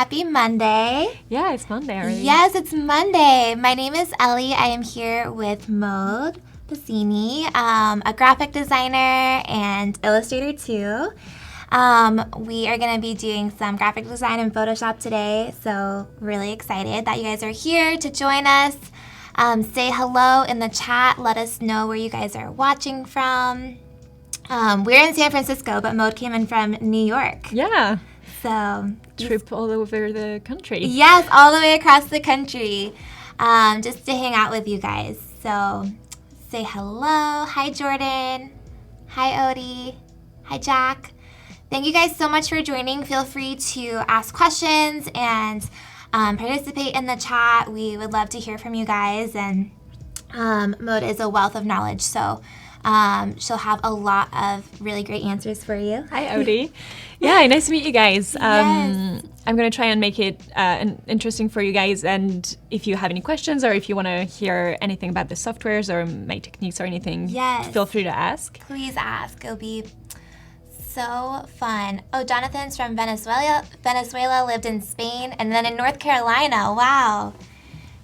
Happy Monday. Yeah, it's Monday already. Yes, it's Monday. My name is Ellie. I am here with Maude Passini, a graphic designer and illustrator too. We are going to be doing some graphic design in Photoshop today, so really excited that you guys are here to join us. Say hello in the chat. Let us know where you guys are watching from. We're in San Francisco, but Maude came in from New York. Yeah. So trip all over the country. Yes, all the way across the country, just to hang out with you guys. So say hello. Hi, Jordan. Hi, Odie. Hi, Jack. Thank you guys so much for joining. Feel free to ask questions and participate in the chat. We would love to hear from you guys. And Maude is a wealth of knowledge, so she'll have a lot of really great answers for you. Hi, Odie. Yeah, nice to meet you guys. Yes. I'm going to try and make it interesting for you guys. And if you have any questions or if you want to hear anything about the softwares or my techniques or anything, feel free to ask. Please ask. It'll be so fun. Oh, Jonathan's from Venezuela, lived in Spain, and then in North Carolina. Wow.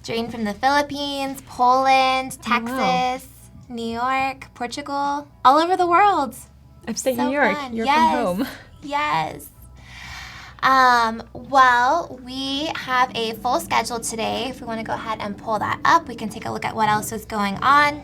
Jane from the Philippines, Poland, Texas, New York, Portugal, all over the world. Upstate New York. Fun. You're from home. Yes. Well, we have a full schedule today. If we want to go ahead and pull that up, we can take a look at what else is going on.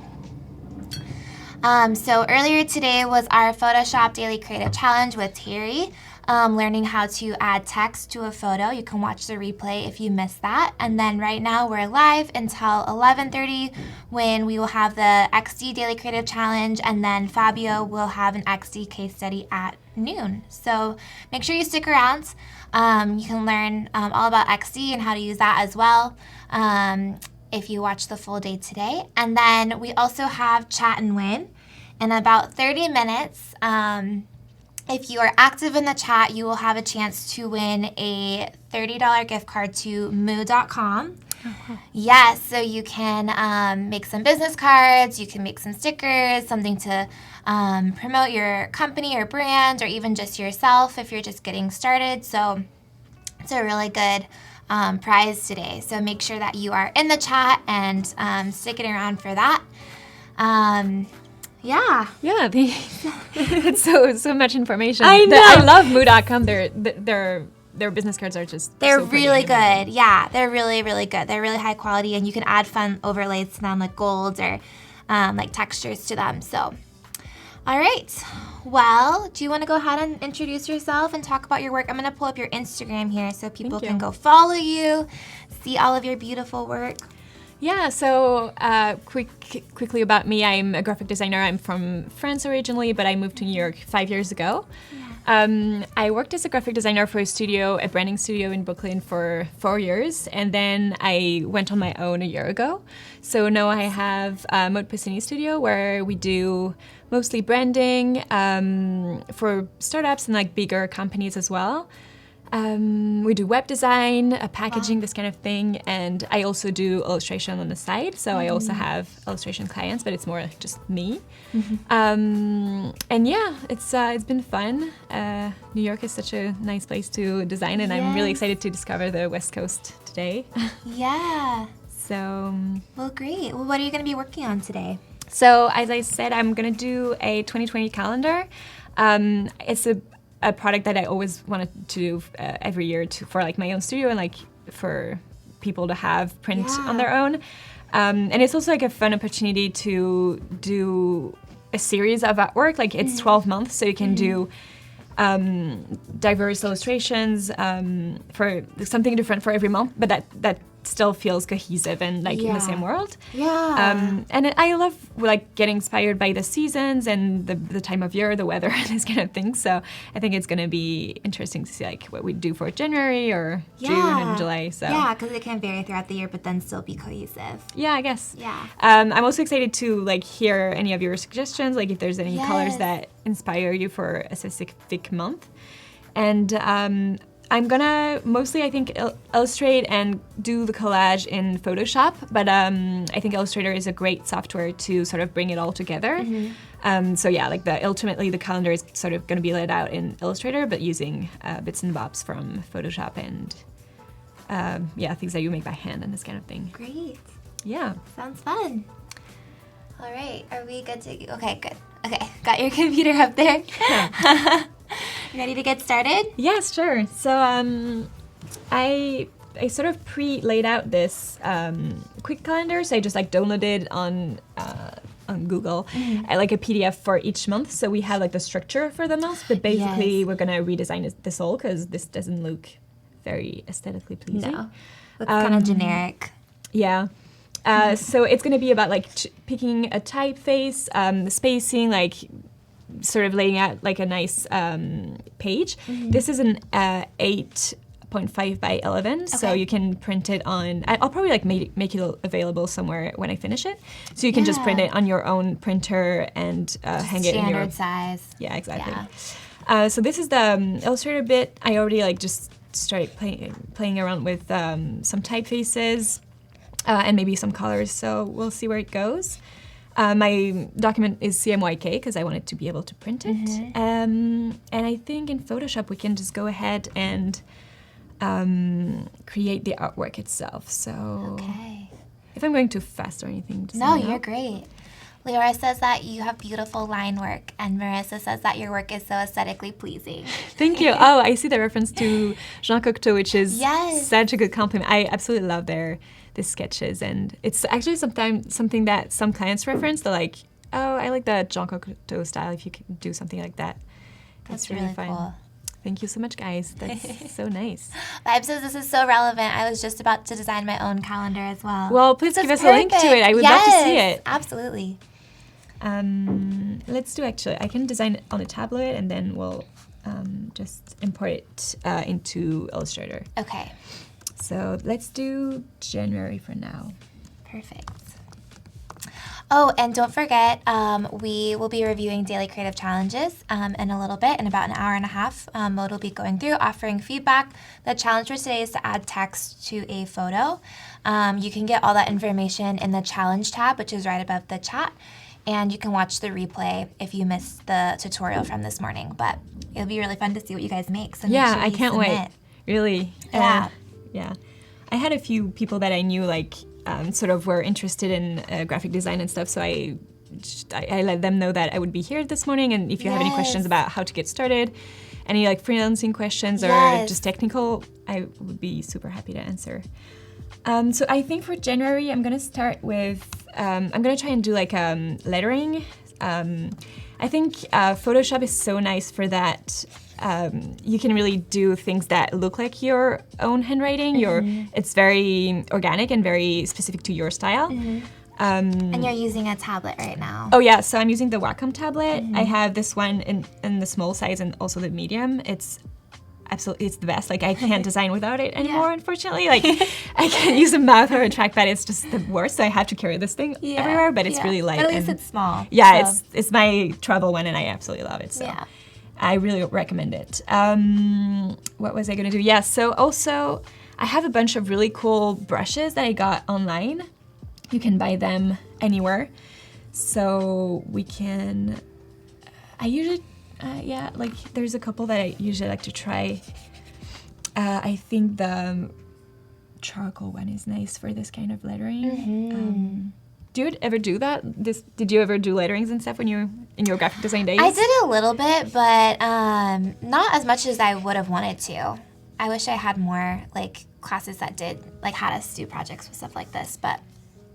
So earlier today was our Photoshop Daily Creative Challenge with Terry, learning how to add text to a photo. You can watch the replay if you missed that. And then right now we're live until 11:30 when we will have the XD Daily Creative Challenge, and then Fabio will have an XD case study at noon. So make sure you stick around. You can learn all about XD and how to use that as well if you watch the full day today. And then we also have Chat and Win in about 30 minutes. If you are active in the chat, you will have a chance to win a $30 gift card to moo.com. Uh-huh. Yes, so you can make some business cards, you can make some stickers, something to promote your company or brand, or even just yourself if you're just getting started. So it's a really good prize today. So make sure that you are in the chat and sticking around for that. Yeah, it's so much information. I know. I love moo.com. Their business cards are they're so really good. Yeah, they're really, really good. They're really high quality, and you can add fun overlays to them, like golds or like textures to them. So, all right. Well, do you want to go ahead and introduce yourself and talk about your work? I'm going to pull up your Instagram here so people can go follow you, see all of your beautiful work. Yeah, so quickly about me, I'm a graphic designer. I'm from France originally, but I moved to New York 5 years ago. Yeah. I worked as a graphic designer for a branding studio in Brooklyn for 4 years, and then I went on my own a year ago. So now I have Maude Passini Studio, where we do mostly branding for startups and like bigger companies as well. We do web design, packaging, this kind of thing, and I also do illustration on the side. So I also have illustration clients, but it's more just me. And yeah, it's been fun. New York is such a nice place to design, and I'm really excited to discover the West Coast today. Yeah. So. Well, great. Well, what are you going to be working on today? So as I said, I'm going to do a 2020 calendar. It's a product that I always wanted to do every year for like my own studio and like for people to have print on their own. And it's also like a fun opportunity to do a series of artwork. Like it's 12 months, so you can do diverse illustrations for something different for every month, but that still feels cohesive and like in the same world. Yeah. And I love like getting inspired by the seasons and the time of year, the weather, and this kind of thing. So I think it's going to be interesting to see like what we do for January or June and July. So yeah, because it can vary throughout the year, but then still be cohesive. Yeah, I guess. Yeah. I'm also excited to like hear any of your suggestions, like if there's any colors that inspire you for a specific month. And I'm gonna mostly, I think, illustrate and do the collage in Photoshop, but I think Illustrator is a great software to sort of bring it all together. So yeah, like ultimately the calendar is sort of gonna be laid out in Illustrator, but using bits and bobs from Photoshop and things that you make by hand and this kind of thing. Great. Yeah. Sounds fun. All right. Are we good to... Okay, good. Okay. Got your computer up there. Yeah. Ready to get started? Yes, sure. So I sort of laid out this quick calendar. So I just like downloaded on Google, like a PDF for each month. So we have like the structure for the month, but basically we're gonna redesign this all because this doesn't look very aesthetically pleasing. No, looks kind of generic. Yeah. So it's gonna be about like picking a typeface, the spacing, like sort of laying out like a nice page. This is an 8.5 by 11, so you can print it on. I'll probably like make it available somewhere when I finish it, so you can just print it on your own printer and hang it in your standard size. Yeah, exactly. Yeah. So this is the Illustrator bit. I already like just started playing around with some typefaces and maybe some colors. So we'll see where it goes. My document is CMYK because I wanted to be able to print it. And I think in Photoshop we can just go ahead and create the artwork itself. So if I'm going too fast or anything, just no, you're great. Leora says that you have beautiful line work, and Marissa says that your work is so aesthetically pleasing. Thank you. Oh, I see the reference to Jean Cocteau, which is such a good compliment. I absolutely love their sketches, and it's actually sometimes something that some clients reference. They're like, oh, I like the Jean Cocteau style, if you can do something like that. That's really fun. Cool. Thank you so much, guys. That's so nice. Vibe says this is so relevant. I was just about to design my own calendar as well. Well, please give us a link to it. I would love to see it. Absolutely. Let's do actually. I can design it on a tablet, and then we'll just import it into Illustrator. Okay. So let's do January for now. Perfect. Oh, and don't forget, we will be reviewing daily creative challenges in a little bit, in about an hour and a half. Mode will be going through, offering feedback. The challenge for today is to add text to a photo. You can get all that information in the challenge tab, which is right above the chat. And you can watch the replay if you missed the tutorial from this morning. But it'll be really fun to see what you guys make. So yeah, make sure I can't wait. Really. Yeah. Yeah. I had a few people that I knew like sort of were interested in graphic design and stuff, so I let them know that I would be here this morning, and if you have any questions about how to get started, any like freelancing questions or just technical, I would be super happy to answer. So I think for January, I'm gonna start with, I'm gonna try and do like lettering. I think Photoshop is so nice for that. You can really do things that look like your own handwriting. It's very organic and very specific to your style. And you're using a tablet right now. Oh yeah, so I'm using the Wacom Tablet. I have this one in the small size and also the medium. It's the best. Like I can't design without it anymore, unfortunately. Like I can't use a mouse or a trackpad. It's just the worst. So I have to carry this thing everywhere, but it's really light. But at least it's small. Yeah, so. It's my travel one, and I absolutely love it. So I really recommend it. What was I gonna do? Yeah, so also I have a bunch of really cool brushes that I got online. You can buy them anywhere. So we can, I usually, like there's a couple that I usually like to try. I think the charcoal one is nice for this kind of lettering. Do you ever do that? Did you ever do letterings and stuff when you were in your graphic design days? I did a little bit, but not as much as I would have wanted to. I wish I had more like classes that had us do projects with stuff like this, but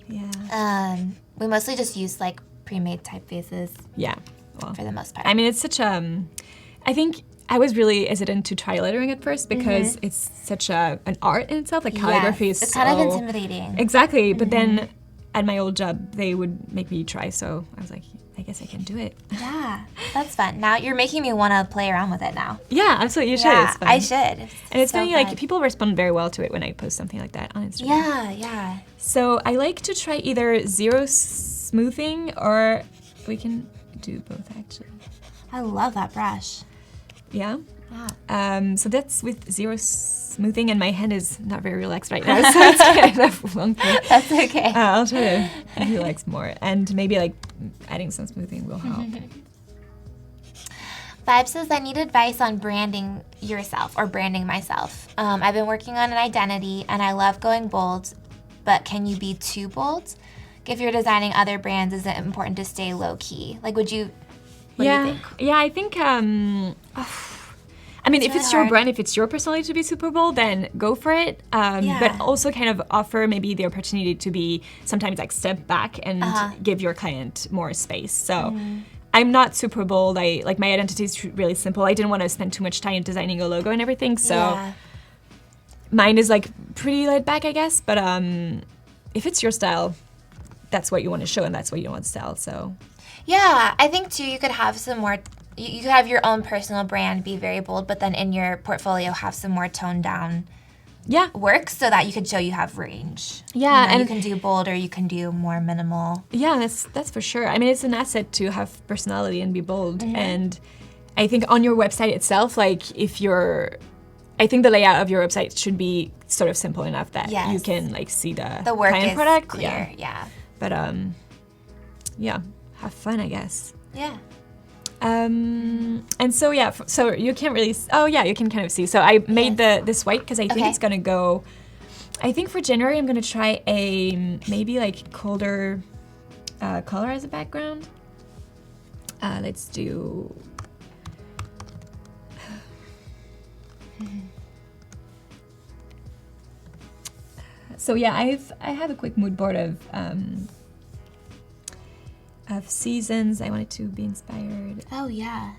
we mostly just used like pre-made typefaces. Yeah, well, for the most part. I mean, it's such I think I was really hesitant to try lettering at first because it's such an art in itself. Like calligraphy is it's kind of intimidating. Exactly, but then at my old job, they would make me try, so I was like, I guess I can do it. Yeah, that's fun. Now you're making me want to play around with it now. Yeah, absolutely. You should. It's fun. I should. And it's funny, like people respond very well to it when I post something like that on Instagram. Yeah. So I like to try either zero smoothing, or we can do both actually. I love that brush. Yeah. So that's with zero smoothing, and my hand is not very relaxed right now, so it's kind of wonky. That's okay. I'll try to relax more, and maybe like adding some smoothing will help. Vibe says, I need advice on branding yourself or branding myself. I've been working on an identity and I love going bold, but can you be too bold? If you're designing other brands, is it important to stay low key? Like, what do you think? Yeah, I think, I mean, It's if really it's your hard. brand, if it's your personality to be super bold, then go for it. But also kind of offer maybe the opportunity to be sometimes like step back and give your client more space. So I'm not super bold. Like my identity is really simple. I didn't want to spend too much time designing a logo and everything. So mine is like pretty laid back, I guess. But if it's your style, that's what you want to show and that's what you want to sell. So Yeah, I think too you could have some more, you could have your own personal brand, be very bold, but then in your portfolio have some more toned down work so that you could show you have range. Yeah, and and you can do bold or you can do more minimal. Yeah, that's for sure. I mean, it's an asset to have personality and be bold. And I think on your website itself, like I think the layout of your website should be sort of simple enough that you can like see the work client is product. clear. Yeah. But yeah, have fun, I guess. Yeah. And so so you can't really. Oh yeah, you can kind of see. So I made this white because I think it's gonna go. I think for January I'm gonna try a maybe like colder color as a background. Let's do. So yeah, I have a quick mood board of seasons. I wanted to be inspired. Oh yeah.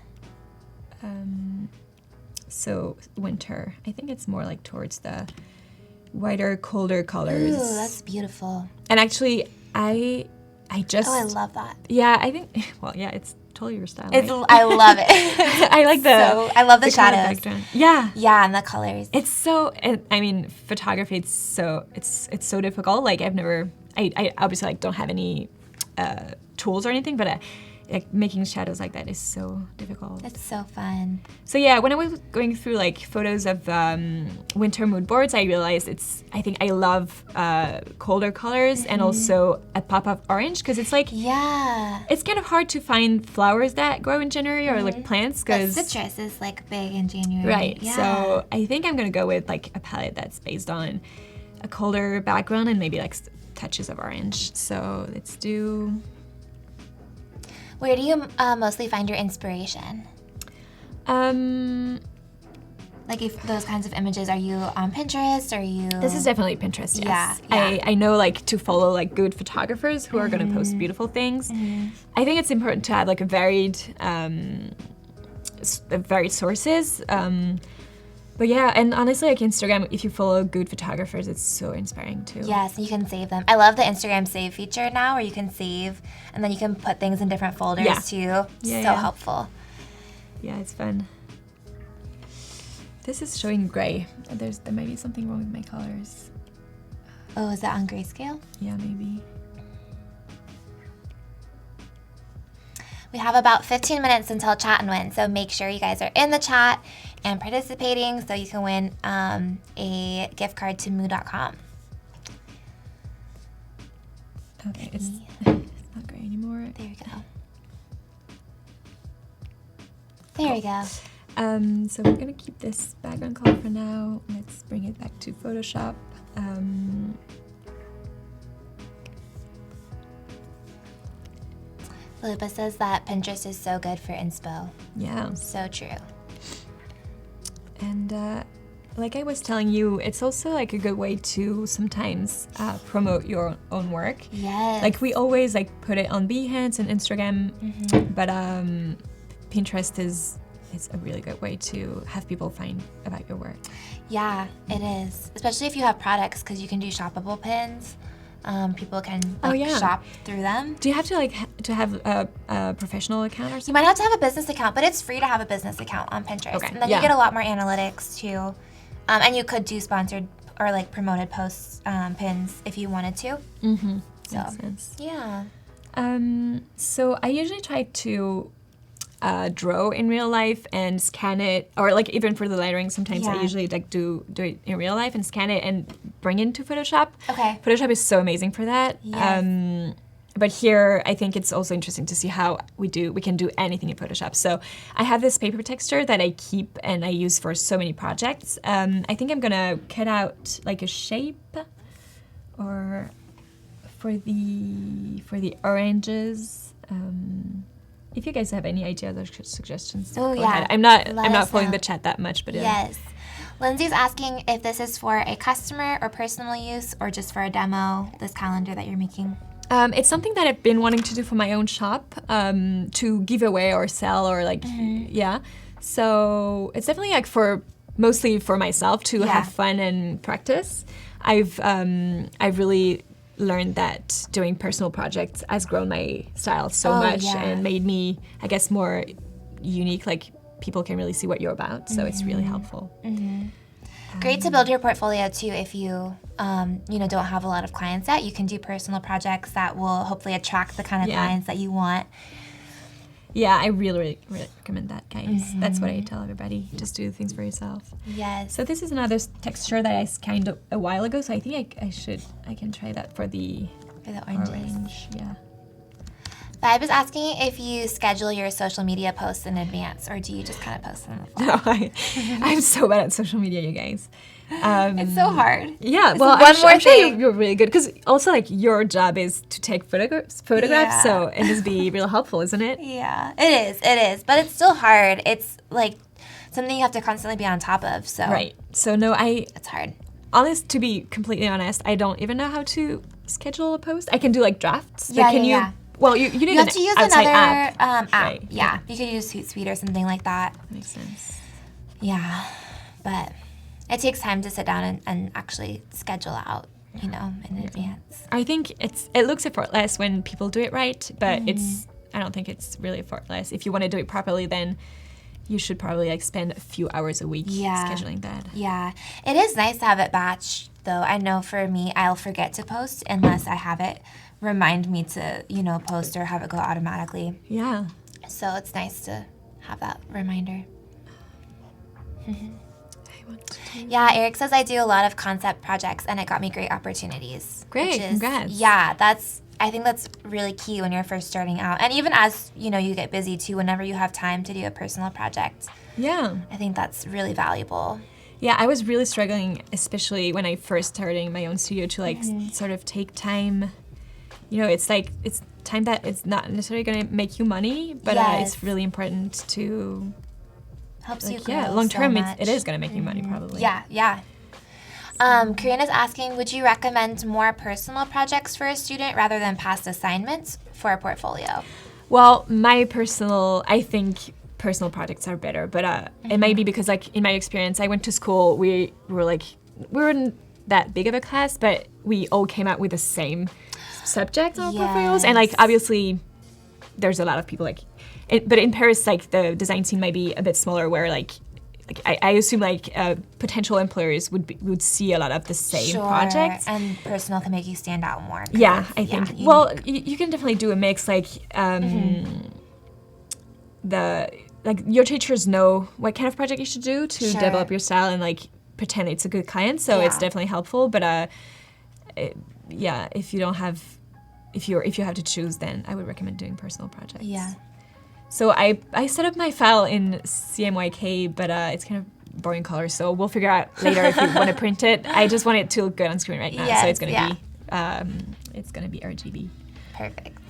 So winter. I think it's more like towards the whiter, colder colors. Ooh, that's beautiful. And actually, I just. Oh, I love that. Yeah, I think. Well, yeah, it's totally your style. It's. Right? I love it. I like I love the color shadows. background. Yeah. Yeah, and the colors. It's so. I mean, photography. It's so difficult. Like I've never. I obviously like don't have any tools or anything, but like making shadows like that is so difficult. It's so fun. So yeah, when I was going through like photos of winter mood boards, I realized I think I love colder colors and also a pop of orange because it's like it's kind of hard to find flowers that grow in January or like plants because citrus is like big in January. Right. Yeah. So I think I'm gonna go with like a palette that's based on a colder background and maybe like touches of orange. So let's do. Where do you mostly find your inspiration? Like if those kinds of images, are you on Pinterest? Are you? This is definitely Pinterest, yes. Yeah. I know like to follow like good photographers who are gonna post beautiful things. I think it's important to have like a varied sources. But yeah, and honestly, like Instagram, if you follow good photographers, it's so inspiring too. Yes, you can save them. I love the Instagram save feature now where you can save and then you can put things in different folders too. So helpful. Yeah, it's fun. This is showing gray. There might be something wrong with my colors. Oh, is that on grayscale? Yeah, maybe. We have about 15 minutes until chat and win, so make sure you guys are in the chat and participating so you can win a gift card to moo.com. Okay, it's not gray anymore. There we go. There we go. So we're gonna keep this background color for now. Let's bring it back to Photoshop. Felipa says that Pinterest is so good for inspo. Yeah. So true. And like I was telling you, it's also like a good way to sometimes promote your own work. Yes. Like we always like put it on Behance and Instagram, but Pinterest is a really good way to have people find about your work. Yeah, it is. Especially if you have products, because you can do shoppable pins. People can shop through them. Do you have to have a professional account or something? You might have to have a business account, but it's free to have a business account on Pinterest. Okay. And then you get a lot more analytics too. And you could do sponsored or like promoted posts, pins if you wanted to. Mm-hmm. So, makes sense. Yeah. So I usually try to draw in real life and scan it, or like even for the lettering, sometimes I usually like do it in real life and scan it and bring it into Photoshop. Okay. Photoshop is so amazing for that. Yes. But here, I think it's also interesting to see how we can do anything in Photoshop. So I have this paper texture that I keep and I use for so many projects. I think I'm gonna cut out like a shape, or for the oranges. If you guys have any ideas or suggestions, go ahead. I'm not following the chat that much, but yes. Lindsay's asking if this is for a customer or personal use, or just for a demo. This calendar that you're making. It's something that I've been wanting to do for my own shop, to give away or sell, or like So it's definitely like mostly for myself to have fun and practice. I've really learned that doing personal projects has grown my style so much and made me, I guess, more unique. Like people can really see what you're about, so it's really helpful. Great to build your portfolio too. If you don't have a lot of clients yet, you can do personal projects that will hopefully attract the kind of clients that you want. Yeah, I really, really recommend that, guys. That's what I tell everybody. Just do things for yourself. Yes. So this is another texture that I scanned a while ago, so I think I can try that for the oranges. Orange. Yeah. Vibe is asking if you schedule your social media posts in advance, or do you just kind of post them? No, I'm so bad at social media, you guys. It's so hard. Yeah, it's well, I'm sure you're really good, because also like your job is to take photographs, so it must be real helpful, isn't it? Yeah, it is, but it's still hard. It's like something you have to constantly be on top of. So right. So no, it's hard. To be completely honest, I don't even know how to schedule a post. I can do like drafts. Yeah, can you? Well, you need have to use another app. Right. Yeah, you could use Hootsuite or something like that. Makes sense. Yeah, but it takes time to sit down and actually schedule out, in advance. I think it looks effortless when people do it right, but I don't think it's really effortless. If you want to do it properly, then you should probably like spend a few hours a week scheduling that. Yeah, it is nice to have it batched, though. I know for me, I'll forget to post unless I have it remind me to, post or have it go automatically. Yeah. So it's nice to have that reminder. Yeah, Eric says I do a lot of concept projects and it got me great opportunities. Great, congrats. Yeah, I think that's really key when you're first starting out. And even as, you get busy too, whenever you have time to do a personal project. Yeah. I think that's really valuable. Yeah, I was really struggling, especially when I first started my own studio, to like sort of take time. It's time that it's not necessarily going to make you money, but it's really important to helps you grow. Yeah, long term, so it is going to make you money probably. Yeah. Karina's asking, would you recommend more personal projects for a student rather than past assignments for a portfolio? Well, I think personal projects are better, but it might be because like in my experience, I went to school, we weren't that big of a class, but we all came out with the same subject on portfolios, and like obviously there's a lot of people but in Paris, like the design scene might be a bit smaller, where like I assume like potential employers would see a lot of the same projects, and personal can make you stand out more. Yeah, I think. Well, you can definitely do a mix. Like your teachers know what kind of project you should do to develop your style and like pretend it's a good client. So it's definitely helpful. But if you have to choose, then I would recommend doing personal projects. Yeah. So I set up my file in CMYK, but it's kind of boring colors, so we'll figure out later if you want to print it. I just want it to look good on screen right now, so it's gonna be RGB. Perfect.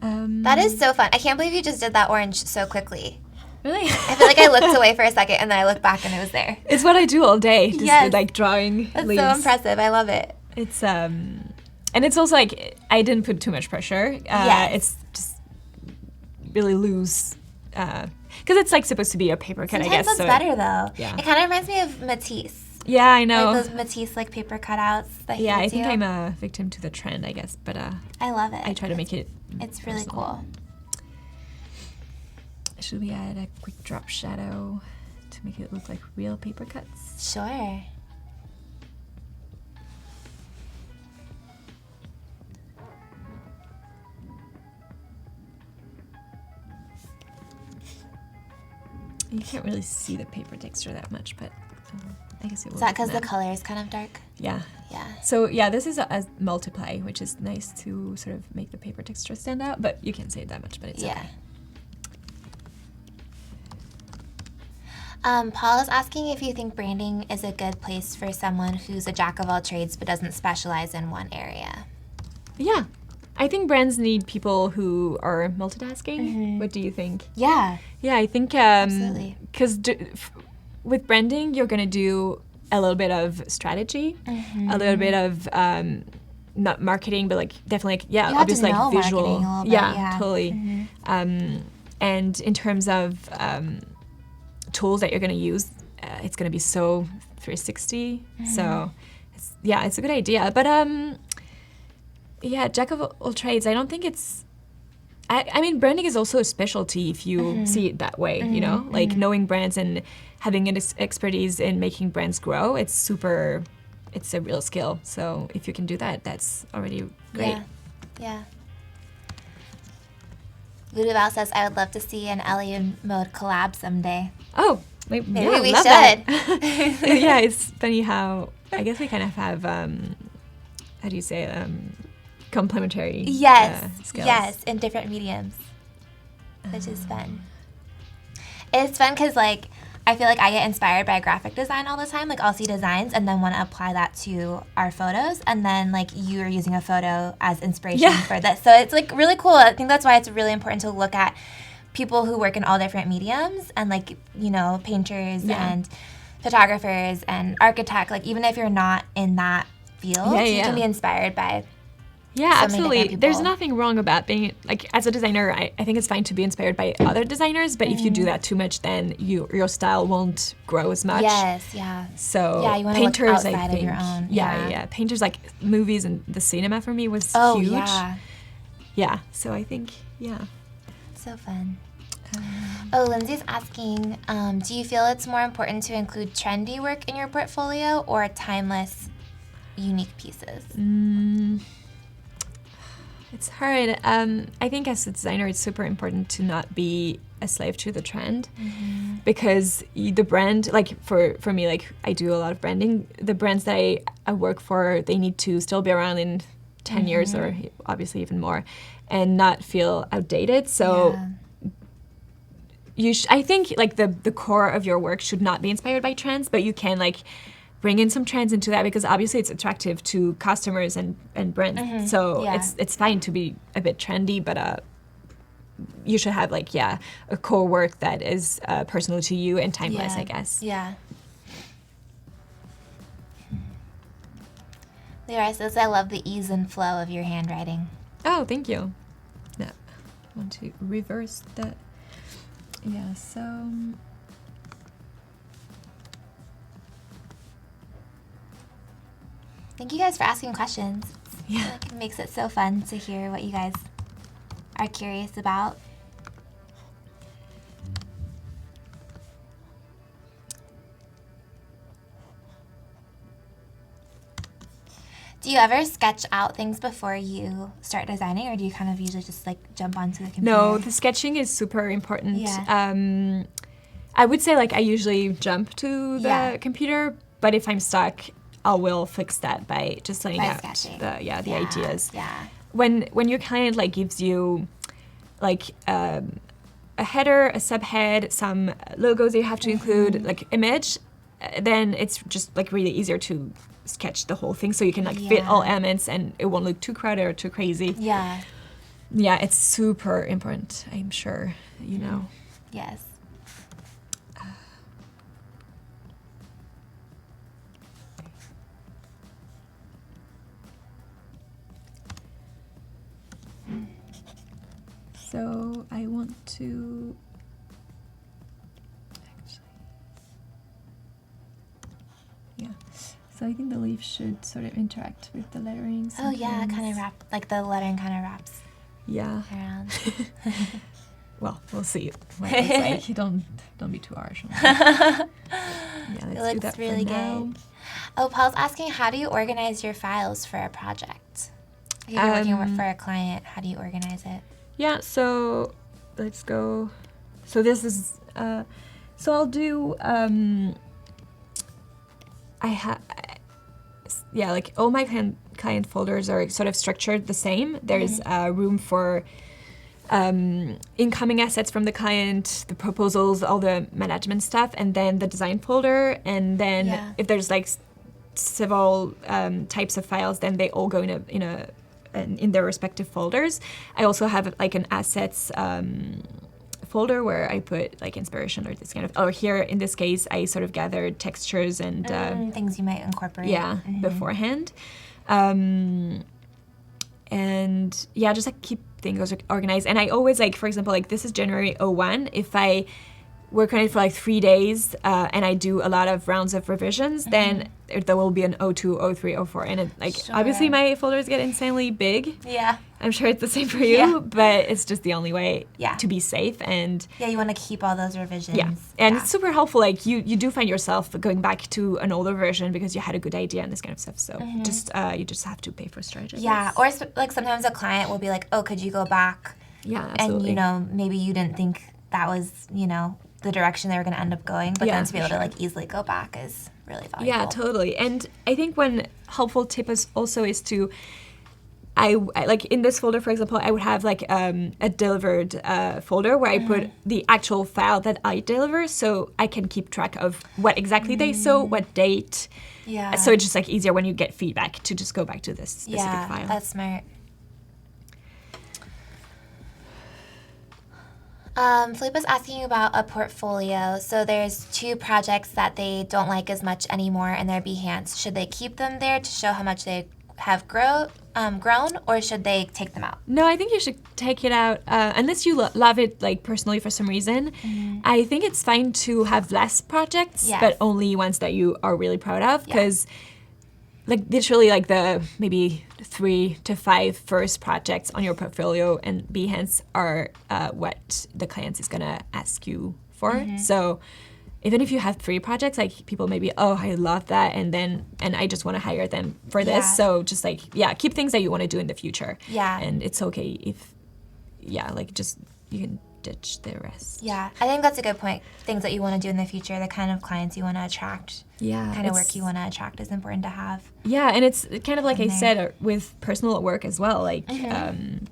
That is so fun. I can't believe you just did that orange so quickly. Really? I feel like I looked away for a second and then I looked back and it was there. It's what I do all day, just like drawing That's leaves. so impressive. I love it. It's and it's also like I didn't put too much pressure. It's just really loose, because it's like supposed to be a paper cut. Sometimes I guess that's better though. Yeah. It kind of reminds me of Matisse. Yeah, I know. Like those Matisse like paper cutouts that he I would think do. I'm a victim to the trend, I guess, but I love it. I try to make it. It's really cool. Should we add a quick drop shadow to make it look like real paper cuts? Sure. You can't really see the paper texture that much, but I guess it will. Is that because the color is kind of dark? Yeah. Yeah. So yeah, this is a multiply, which is nice to sort of make the paper texture stand out, but you can't say that much, but it's okay. Paul is asking if you think branding is a good place for someone who's a jack of all trades but doesn't specialize in one area. Yeah. I think brands need people who are multitasking. What do you think? Yeah. Yeah, I think Absolutely. because with branding, you're going to do a little bit of strategy, a little bit of not marketing, but like definitely, like, yeah, You have obviously to know like visual. marketing a little bit, Yeah, totally. And in terms of tools that you're going to use, it's going to be so 360. So it's a good idea. But yeah, jack of all trades. I don't think it's. I mean, branding is also a specialty if you see it that way. You know, like knowing brands and having an expertise in making brands grow. It's a real skill. So if you can do that, that's already great. Yeah. Ludoval says, I would love to see an Elle mode collab someday. Oh, Maybe yeah, we love should. That. Yeah, it's funny how I guess we kind of have how do you say complementary skills. Yes, in different mediums, which is fun. It's fun because like I feel like I get inspired by graphic design all the time. Like I'll see designs and then want to apply that to our photos, and then like you are using a photo as inspiration for this. So it's like really cool. I think that's why it's really important to look at people who work in all different mediums and like, you know, painters and photographers and architect. Like even if you're not in that field, you can be inspired by absolutely. There's nothing wrong about being, like, as a designer, I think it's fine to be inspired by other designers, but if you do that too much, then your style won't grow as much. So you want painters, to look outside I think, of your own. Painters, like movies and the cinema for me was huge. Yeah, so I think, So fun. Lindsay's asking, do you feel it's more important to include trendy work in your portfolio or timeless, unique pieces? It's hard. I think as a designer, it's super important to not be a slave to the trend, because the brand, like for me, like I do a lot of branding. The brands that I work for, they need to still be around in 10 years or obviously even more, and not feel outdated. So I think like the core of your work should not be inspired by trends, but you can like bring in some trends into that, because obviously it's attractive to customers and brands. So it's fine to be a bit trendy, but you should have like a core work that is personal to you and timeless, I guess. Leora says, I love the ease and flow of your handwriting. Oh, thank you. No, I want to reverse that. Yeah, so thank you guys for asking questions. I feel like it makes it so fun to hear what you guys are curious about. Do you ever sketch out things before you start designing, or do you kind of usually just like jump onto the computer? No, the sketching is super important. I would say like I usually jump to the computer, but if I'm stuck, I will fix that by just laying out the ideas. When your client like gives you like a header, a subhead, some logos you have to include, like image, then it's just like really easier to sketch the whole thing, so you can like fit all elements and it won't look too crowded or too crazy. Yeah, it's super important, I'm sure, you know. Yes. So I want to so I think the leaf should sort of interact with the lettering. Oh yeah, kind of wrap, like the lettering kind of wraps around. Well, we'll see what it looks like. Don't be too harsh on that. Let's do that really good. Oh, Paul's asking, how do you organize your files for a project? If you're working for a client, how do you organize it? Yeah, so let's go. So this is, so I'll do, yeah, like all my client folders are sort of structured the same. There's room for incoming assets from the client, the proposals, all the management stuff, and then the design folder. And then if there's like several types of files, then they all go in their respective folders. I also have like an assets folder where I put like inspiration or this kind of, or here in this case, I sort of gathered textures and things you might incorporate. Yeah, beforehand. And yeah, just like keep things organized. And I always like, for example, like this is January 01. If I work on it for like 3 days and I do a lot of rounds of revisions, then there will be an 02, 03, 04. And it, like obviously my folders get insanely big. Yeah. I'm sure it's the same for you, but it's just the only way to be safe. And you want to keep all those revisions. Yeah, and it's super helpful. Like you do find yourself going back to an older version because you had a good idea and this kind of stuff. So just you just have to pay for storage. Yeah, or like sometimes a client will be like, oh, could you go back? Yeah, absolutely. And maybe you didn't think that was the direction they were going to end up going, but then to be able to like easily go back is really valuable. Yeah, totally. And I think one helpful tip is to I like in this folder, for example, I would have like a delivered folder where I put the actual file that I deliver, so I can keep track of what exactly they saw, what date. Yeah. So it's just like easier when you get feedback to just go back to this specific file. Yeah, that's smart. Philippa's asking about a portfolio. So there's 2 projects that they don't like as much anymore in their Behance. Should they keep them there to show how much they have grown, or should they take them out? No, I think you should take it out unless you love it like personally for some reason. I think it's fine to have less projects, but only ones that you are really proud of, because like literally like the maybe 3 to 5 first projects on your portfolio and Behance are what the client is gonna ask you for. So even if you have 3 projects, like people may be, oh, I love that, and I just want to hire them for this. So just like keep things that you want to do in the future. Yeah, and it's okay if like just you can ditch the rest. Yeah, I think that's a good point. Things that you want to do in the future, the kind of clients you want to attract, kind of work you want to attract is important to have. Yeah, and it's kind of like I said with personal work as well. Like the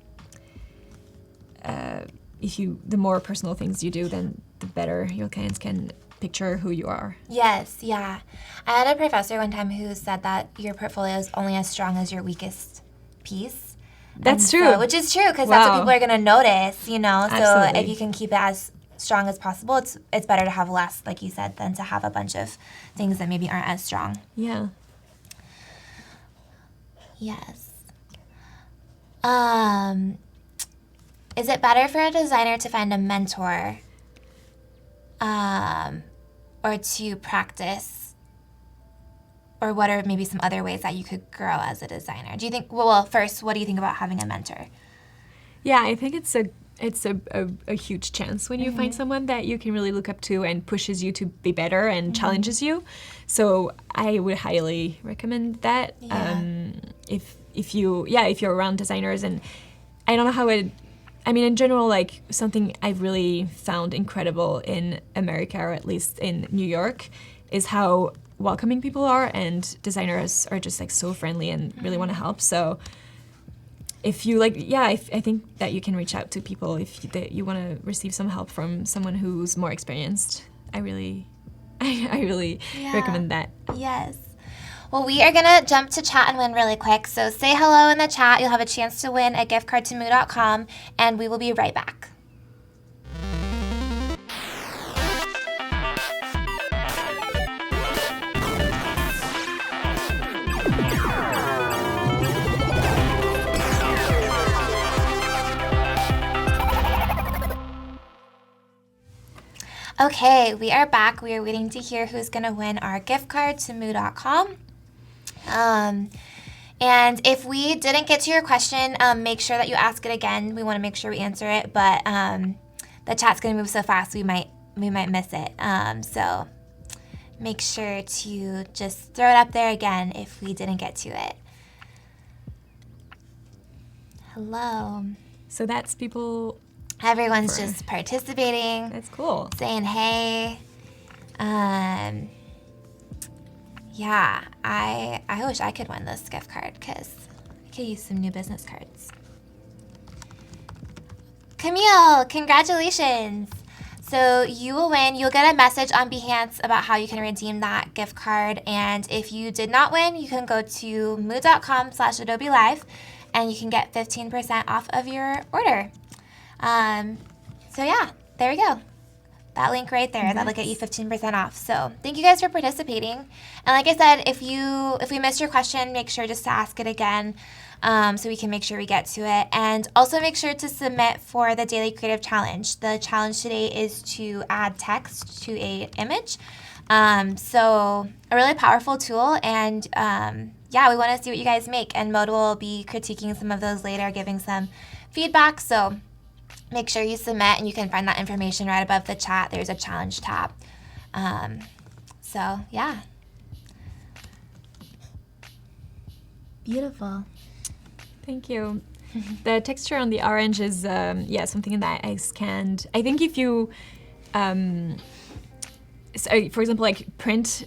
more personal things you do, then the better your clients can picture who you are. Yes, yeah. I had a professor one time who said that your portfolio is only as strong as your weakest piece. That's true. So, which is true, because that's what people are going to notice, So Absolutely. if you can keep it as strong as possible, it's better to have less, like you said, than to have a bunch of things that maybe aren't as strong. Yeah. Yes. Is it better for a designer to find a mentor or to practice? Or what are maybe some other ways that you could grow as a designer? Do you think, well, first, what do you think about having a mentor? Yeah, I think it's a huge chance when you find someone that you can really look up to and pushes you to be better and challenges you. So I would highly recommend that. Yeah. If you're around designers, and I don't know how in general, like something I've really found incredible in America, or at least in New York, is how welcoming people are, and designers are just like so friendly and really want to help. So if you like, I think that you can reach out to people if you want to receive some help from someone who's more experienced. I really recommend that. Yes. Well, we are going to jump to chat and win really quick. So say hello in the chat. You'll have a chance to win a gift card to moo.com, and we will be right back. Okay, we are back. We are waiting to hear who's going to win our gift card to moo.com. And if we didn't get to your question, make sure that you ask it again. We want to make sure we answer it, but the chat's going to move so fast we might miss it. So make sure to just throw it up there again if we didn't get to it. Hello. So that's people. Everyone's just participating. That's cool. Saying hey. Yeah, I wish I could win this gift card because I could use some new business cards. Camille, congratulations! So you will win. You'll get a message on Behance about how you can redeem that gift card. And if you did not win, you can go to moo.com/Adobe Live and you can get 15% off of your order. So yeah, there we go. That link right there, that'll get you 15% off. So thank you guys for participating. And like I said, if we missed your question, make sure just to ask it again so we can make sure we get to it. And also make sure to submit for the Daily Creative Challenge. The challenge today is to add text to an image. So a really powerful tool. And yeah, we want to see what you guys make. And Mode will be critiquing some of those later, giving some feedback. So make sure you submit, and you can find that information right above the chat. There's a challenge tab. So, yeah. Beautiful. Thank you. The texture on the orange is, something that I scanned. I think if you, for example, like print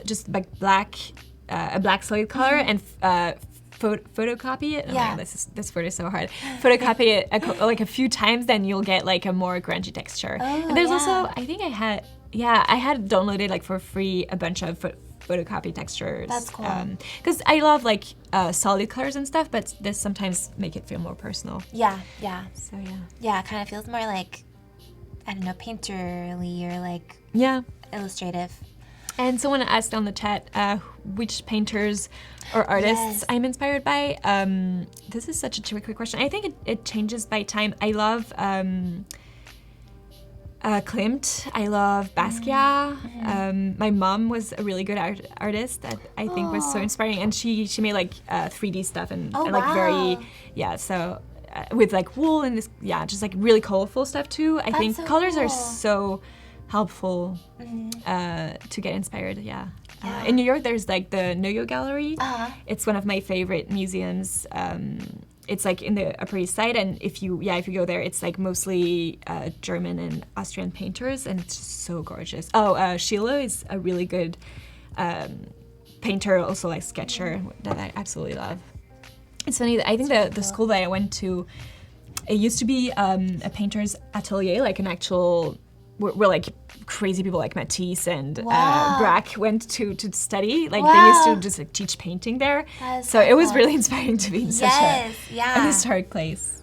just like a black solid color and photocopy it. Yeah. Oh my God, this word is so hard. Photocopy it like a few times, then you'll get like a more grungy texture. Oh, and there's yeah. also, I think I had downloaded like for free a bunch of photocopy textures. That's cool. Because I love like solid colors and stuff, but this sometimes make it feel more personal. Yeah. So yeah. Yeah, it kind of feels more like, I don't know, painterly or like illustrative. And someone asked on the chat which painters or artists I'm inspired by. This is such a tricky question. I think it changes by time. I love Klimt. I love Basquiat. My mom was a really good artist that I think was so inspiring, and she made like 3D stuff and like very so with like wool and this just like really colorful stuff too. I think so colors cool. are so helpful to get inspired. In New York, there's like the Noyo Gallery. It's one of my favorite museums. It's like in the Upper East Side, and if you go there, it's like mostly German and Austrian painters, and it's just so gorgeous. Sheila is a really good painter, also like sketcher that I absolutely love. It's funny, I think the school that I went to, it used to be a painter's atelier, like an actual, where like crazy people like Matisse and Braque went to study. Like they used to just like teach painting there. So it was really inspiring to be in such a historic place.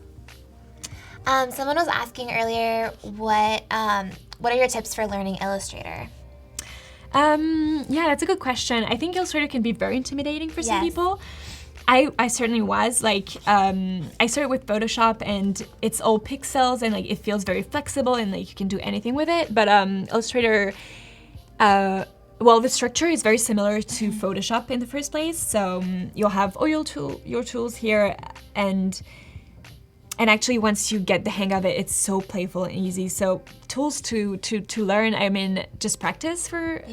Someone was asking earlier, what are your tips for learning Illustrator? That's a good question. I think Illustrator can be very intimidating for some people. I certainly was. Like, I started with Photoshop, and it's all pixels, and like it feels very flexible, and like you can do anything with it. But Illustrator, the structure is very similar to Photoshop in the first place. So you'll have all your tools here, and actually once you get the hang of it, it's so playful and easy. So tools to learn, I mean, just practice for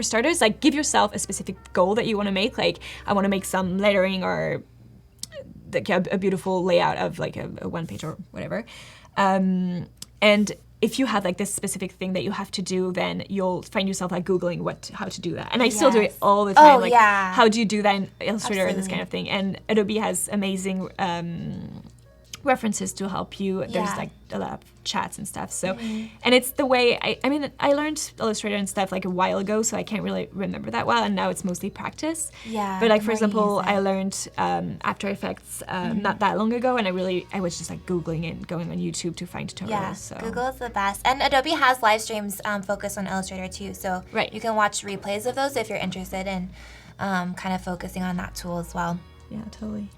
starters. Like give yourself a specific goal that you want to make. Like I want to make some lettering or like a beautiful layout of like a one page or whatever. And if you have like this specific thing that you have to do, then you'll find yourself like Googling how to do that. And I still do it all the time. How do you do that in Illustrator, this kind of thing. And Adobe has amazing references to help you. There's like a lot of chats and stuff. So, and it's the way, I learned Illustrator and stuff like a while ago, so I can't really remember that well, and now it's mostly practice. But like, for example, I learned After Effects not that long ago, and I was just like Googling and going on YouTube to find tutorials. So. Google is the best. And Adobe has live streams focused on Illustrator too, so you can watch replays of those if you're interested in kind of focusing on that tool as well. Yeah, totally.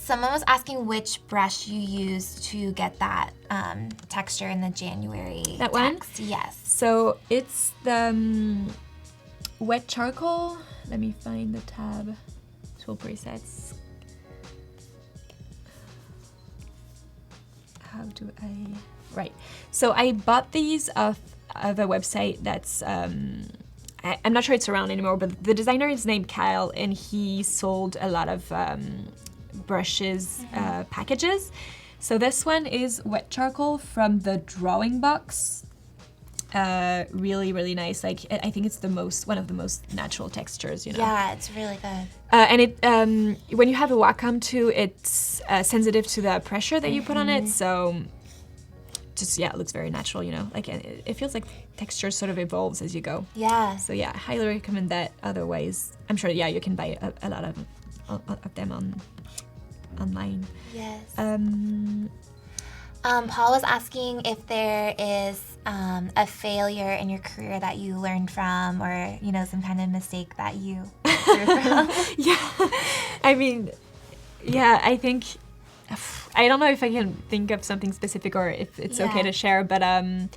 Someone was asking which brush you used to get that texture in the January That text. one? Yes. So it's the wet charcoal. Let me find the tab. Tool presets. How do I... Right. So I bought these off of a website that's... I'm not sure it's around anymore, but the designer is named Kyle, and he sold a lot of brushes packages. So this one is wet charcoal from the Drawing Box. really, really nice. Like I think it's one of the most natural textures, you know. Yeah, it's really good. And it when you have a Wacom too, it's sensitive to the pressure that you put on it. So just it looks very natural, you know. Like it feels like texture sort of evolves as you go. Yeah. So I highly recommend that. Otherwise, I'm sure you can buy a lot of them online. Yes. Paul was asking if there is a failure in your career that you learned from, or some kind of mistake that you grew from. I mean, I think I don't know if I can think of something specific or if it's okay to share, but I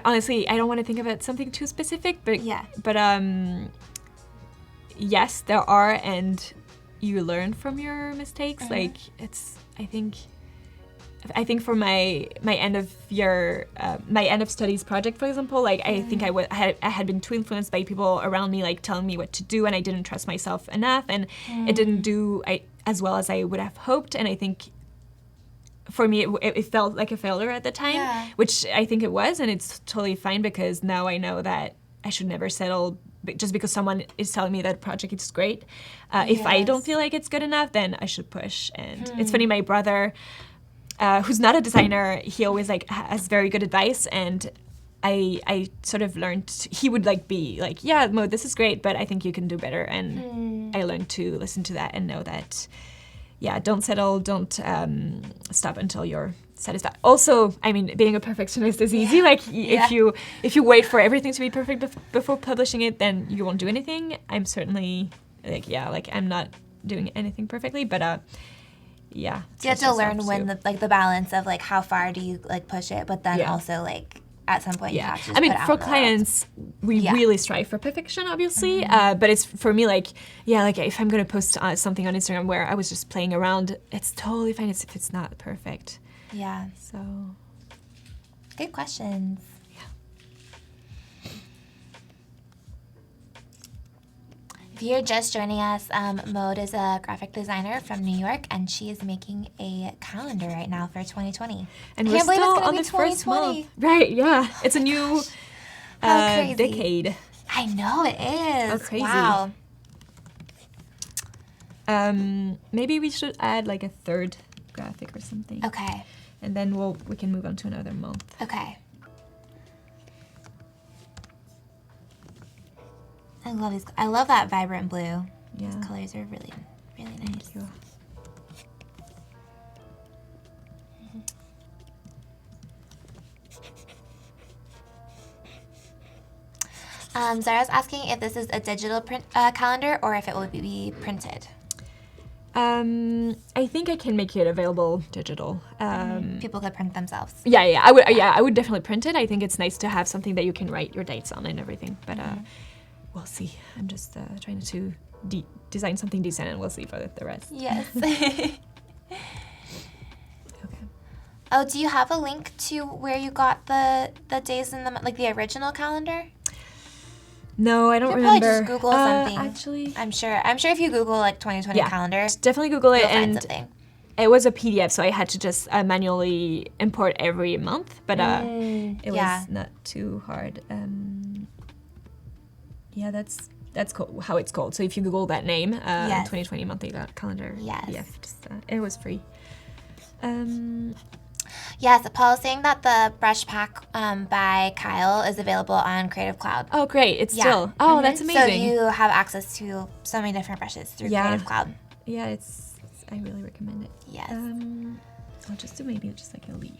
honestly I don't want to think about something too specific, but yes, there are, and you learn from your mistakes. Like I think for my end of year, my end of studies project, for example, like I think I had been too influenced by people around me, like telling me what to do, and I didn't trust myself enough, and it didn't do as well as I would have hoped. And I think for me, it felt like a failure at the time, which I think it was, and it's totally fine because now I know that I should never settle just because someone is telling me that a project is great. If I don't feel like it's good enough, then I should push. And it's funny, my brother, who's not a designer, he always has very good advice, and I sort of learned, he would be like, yeah, Mo, this is great, but I think you can do better. And I learned to listen to that and know that, don't settle, don't stop until you're satisfied. Also, I mean, being a perfectionist is easy. If you wait for everything to be perfect before publishing it, then you won't do anything. I'm certainly I'm not doing anything perfectly, but you have to learn when the balance of how far do you push it, but then also at some point you have to just I mean, put it out for in the clients, we really strive for perfection, obviously. But it's for me if I'm gonna post something on Instagram where I was just playing around, it's totally fine if it's not perfect. Yeah. So. Good questions. If you're just joining us, Maude is a graphic designer from New York, and she is making a calendar right now for 2020. And we're still on the first month. Right, yeah. It's a new decade. I know, it is. How crazy. Wow. Maybe we should add a third graphic or something. Okay. And then we can move on to another month. Okay. I love these. I love that vibrant blue. Yeah. These colors are really, really nice. Thank you. Zara's asking if this is a digital print calendar or if it will be printed. I think I can make it available digital. People could print themselves. I would definitely print it. I think it's nice to have something that you can write your dates on and everything. But we'll see. I'm just trying to design something decent, and we'll see for the rest. Yes. Okay. Oh, do you have a link to where you got the days in the original calendar? No, I don't remember. You could probably just Google something. Actually, I'm sure if you Google 2020 calendar, definitely Google it, you'll find something. It was a PDF, so I had to just manually import every month, but it was not too hard. That's how it's called. So if you Google that name, 2020 monthly calendar PDF, it was free. Yes, Paul's saying that the brush pack by Kyle is available on Creative Cloud. Oh, great. It's still. Oh, that's amazing. So you have access to so many different brushes through Creative Cloud. Yeah, I really recommend it. Yes. I'll just do maybe just a leaf.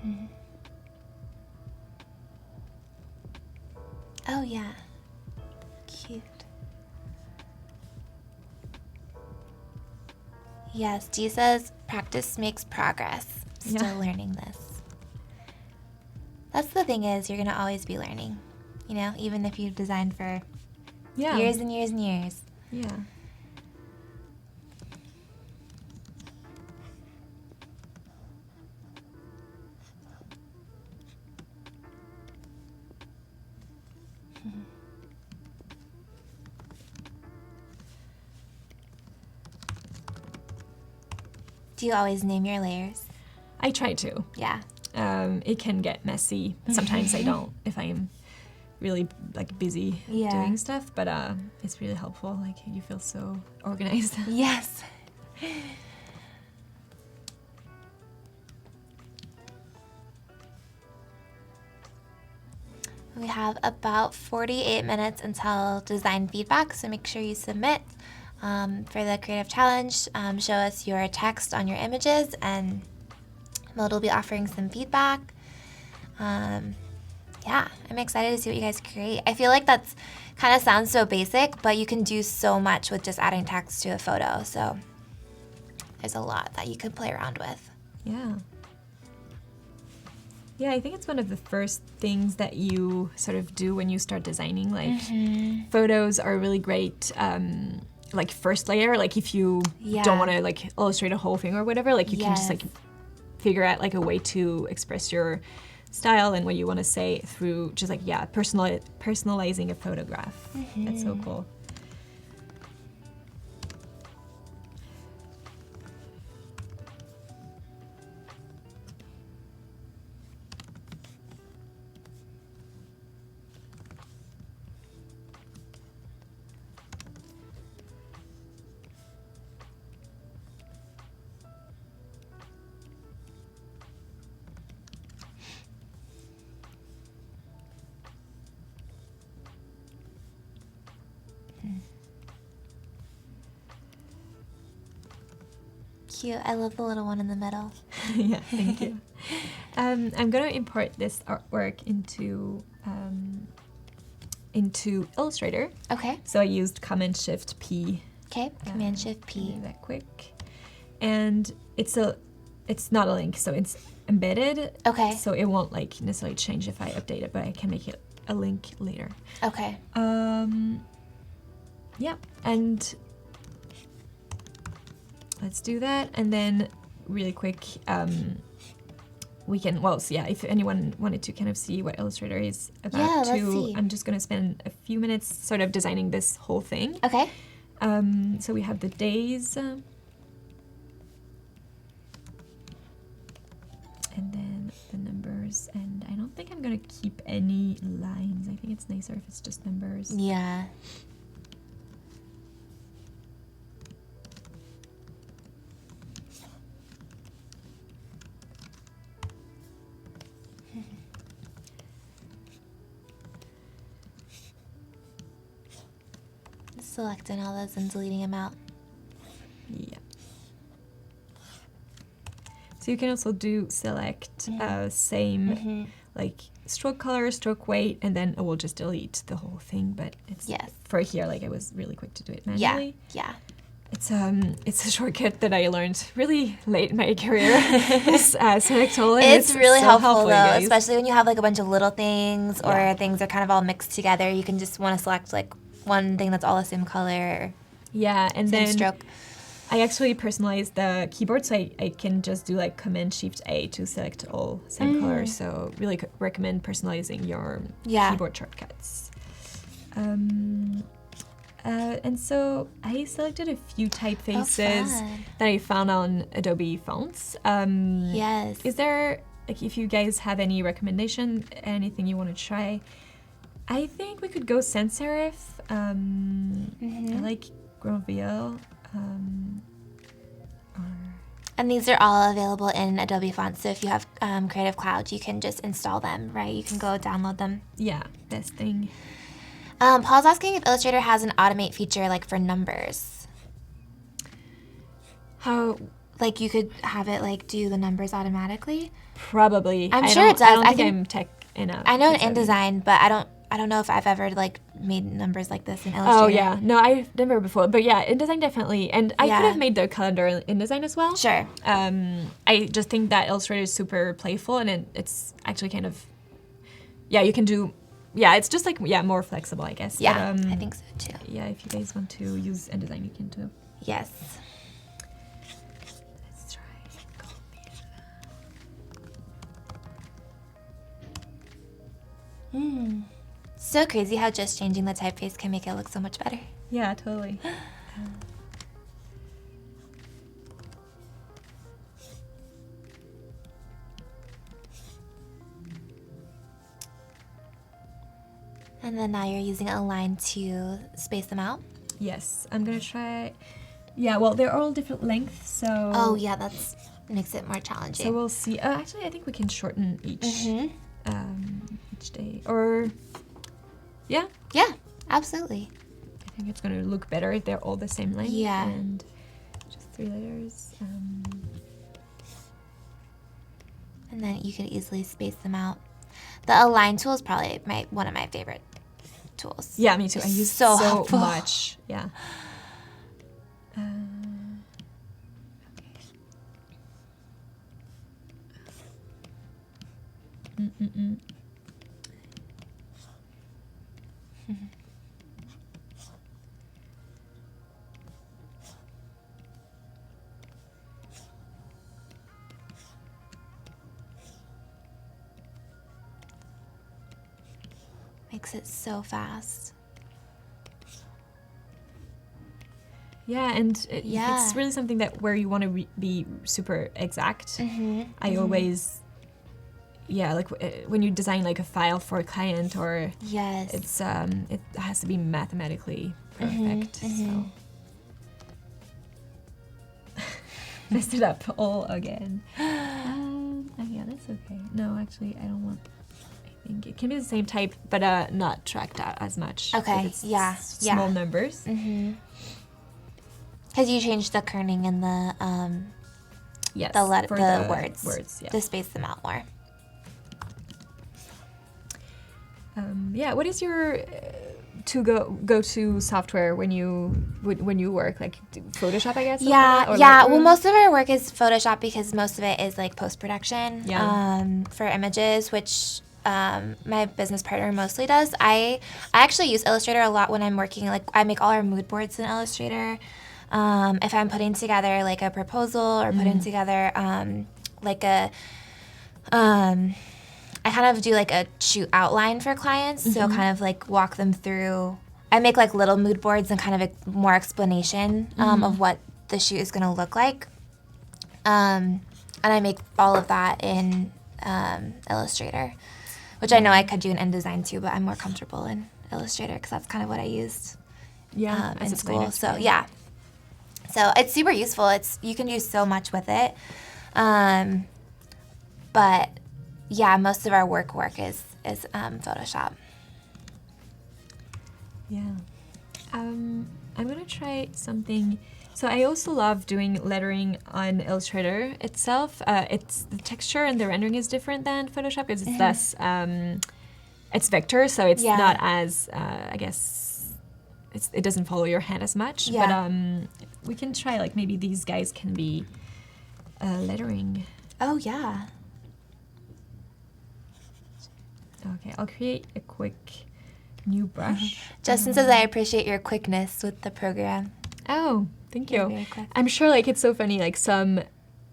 Mm-hmm. Oh, yeah. Cute. Yes, Dee says practice makes progress. Still learning this. That's the thing is, you're going to always be learning, even if you've designed for years and years and years. Yeah. Do you always name your layers? I try to. Yeah. It can get messy. Sometimes I don't if I am really like busy doing stuff, but it's really helpful. Like you feel so organized. Yes. We have about 48 minutes until design feedback, so make sure you submit for the creative challenge. Show us your text on your images, and Mode will be offering some feedback. Yeah, I'm excited to see what you guys create. I feel like that's kind of sounds so basic, but you can do so much with just adding text to a photo. So there's a lot that you could play around with. Yeah. Yeah, I think it's one of the first things that you sort of do when you start designing. Like photos are really great, like first layer. Like if you don't want to like illustrate a whole thing or whatever, like you can just like figure out like a way to express your style and what you want to say through just like personalizing a photograph. That's so cool. Cute. I love the little one in the middle. Yeah, thank you. I'm going to import this artwork into Illustrator. Okay. So I used Command-Shift-P. Okay, Command-Shift-P. Do that quick. And it's not a link, so it's embedded. Okay. So it won't like necessarily change if I update it, but I can make it a link later. Okay. Yeah, and let's do that, and then really quick, we can, well, so yeah, if anyone wanted to kind of see what Illustrator is about too, I'm just gonna spend a few minutes sort of designing this whole thing. Okay. So we have the days, and then the numbers, and I don't think I'm gonna keep any lines. I think it's nicer if it's just numbers. Yeah. Selecting all those and deleting them out. Yeah. So you can also do select same like stroke color, stroke weight, and then it will just delete the whole thing. But it's for here, like I was really quick to do it manually. Yeah. It's a shortcut that I learned really late in my career. Select all. It's really so helpful though, guys. especially when you have like a bunch of little things or things are kind of all mixed together. You can just want to select like one thing that's all the same color. Yeah, and same then stroke. I actually personalized the keyboard, so I can just do like Command-Shift-A to select all same color. So really recommend personalizing your keyboard shortcuts. And so I selected a few typefaces that I found on Adobe Fonts. Yes. Is there, like, if you guys have any recommendation, anything you want to try? I think we could go sans serif. I like Granville. And these are all available in Adobe Fonts. So if you have Creative Cloud, you can just install them, right? You can go download them. Yeah, best thing. Paul's asking if Illustrator has an automate feature like for numbers. How? Like you could have it like do the numbers automatically? Probably. I'm sure it does. I don't think I'm tech enough. I know in InDesign, but I don't know if I've ever like made numbers like this in Illustrator. Oh yeah, no, I've never before, but yeah, InDesign definitely, and I could have made the calendar in InDesign as well. Sure. I just think that Illustrator is super playful, and it's actually kind of, you can do, it's just like more flexible, I guess. Yeah, but, I think so too. Yeah, if you guys want to use InDesign, you can too. Yes. Let's try So crazy how just changing the typeface can make it look so much better. Yeah, totally. And then now you're using a line to space them out? Yes, I'm gonna try. Yeah, well, they're all different lengths, so. Oh yeah, that's makes it more challenging. So we'll see. Actually, I think we can shorten each day. Or, yeah. Yeah, absolutely. I think it's gonna look better if they're all the same length. Yeah. And just 3 letters. And then you could easily space them out. The align tool is probably one of my favorite tools. Yeah, me too. I use so so helpful. much. Yeah. Makes it so fast. Yeah, and Yeah. it's really something that where you want to be super exact. I always, like when you design like a file for a client or Yes. it's it has to be mathematically perfect. So messed it up all again. Yeah, that's okay. No, actually, I don't want. I think it can be the same type, but not tracked out as much. Okay. If it's Yeah. small numbers. Because you changed the kerning and the Yes. the for words. Words. Yeah. To space them out more. Yeah. What is your go-to software when you work, like Photoshop, I guess? Yeah, or yeah. Lightroom? Well, most of our work is Photoshop because most of it is like post-production for images, which my business partner mostly does. I actually use Illustrator a lot when I'm working. Like I make all our mood boards in Illustrator. If I'm putting together like a proposal or putting together like a I kind of do like a shoot outline for clients, so kind of like walk them through. I make like little mood boards and kind of a more explanation of what the shoot is going to look like. And I make all of that in Illustrator, which I know I could do in InDesign too, but I'm more comfortable in Illustrator because that's kind of what I used in school. So yeah, so it's super useful. You can do so much with it, but yeah, most of our work is Photoshop. Yeah. I'm gonna try something. So I also love doing lettering on Illustrator itself. It's the texture and the rendering is different than Photoshop because it's less. It's vector, so it's not as I guess it doesn't follow your hand as much. Yeah. But we can try like maybe these guys can be lettering. Oh yeah. Okay, I'll create a quick new brush. Justin says I appreciate your quickness with the program. Oh, thank You're you. very quick. I'm sure like it's so funny, like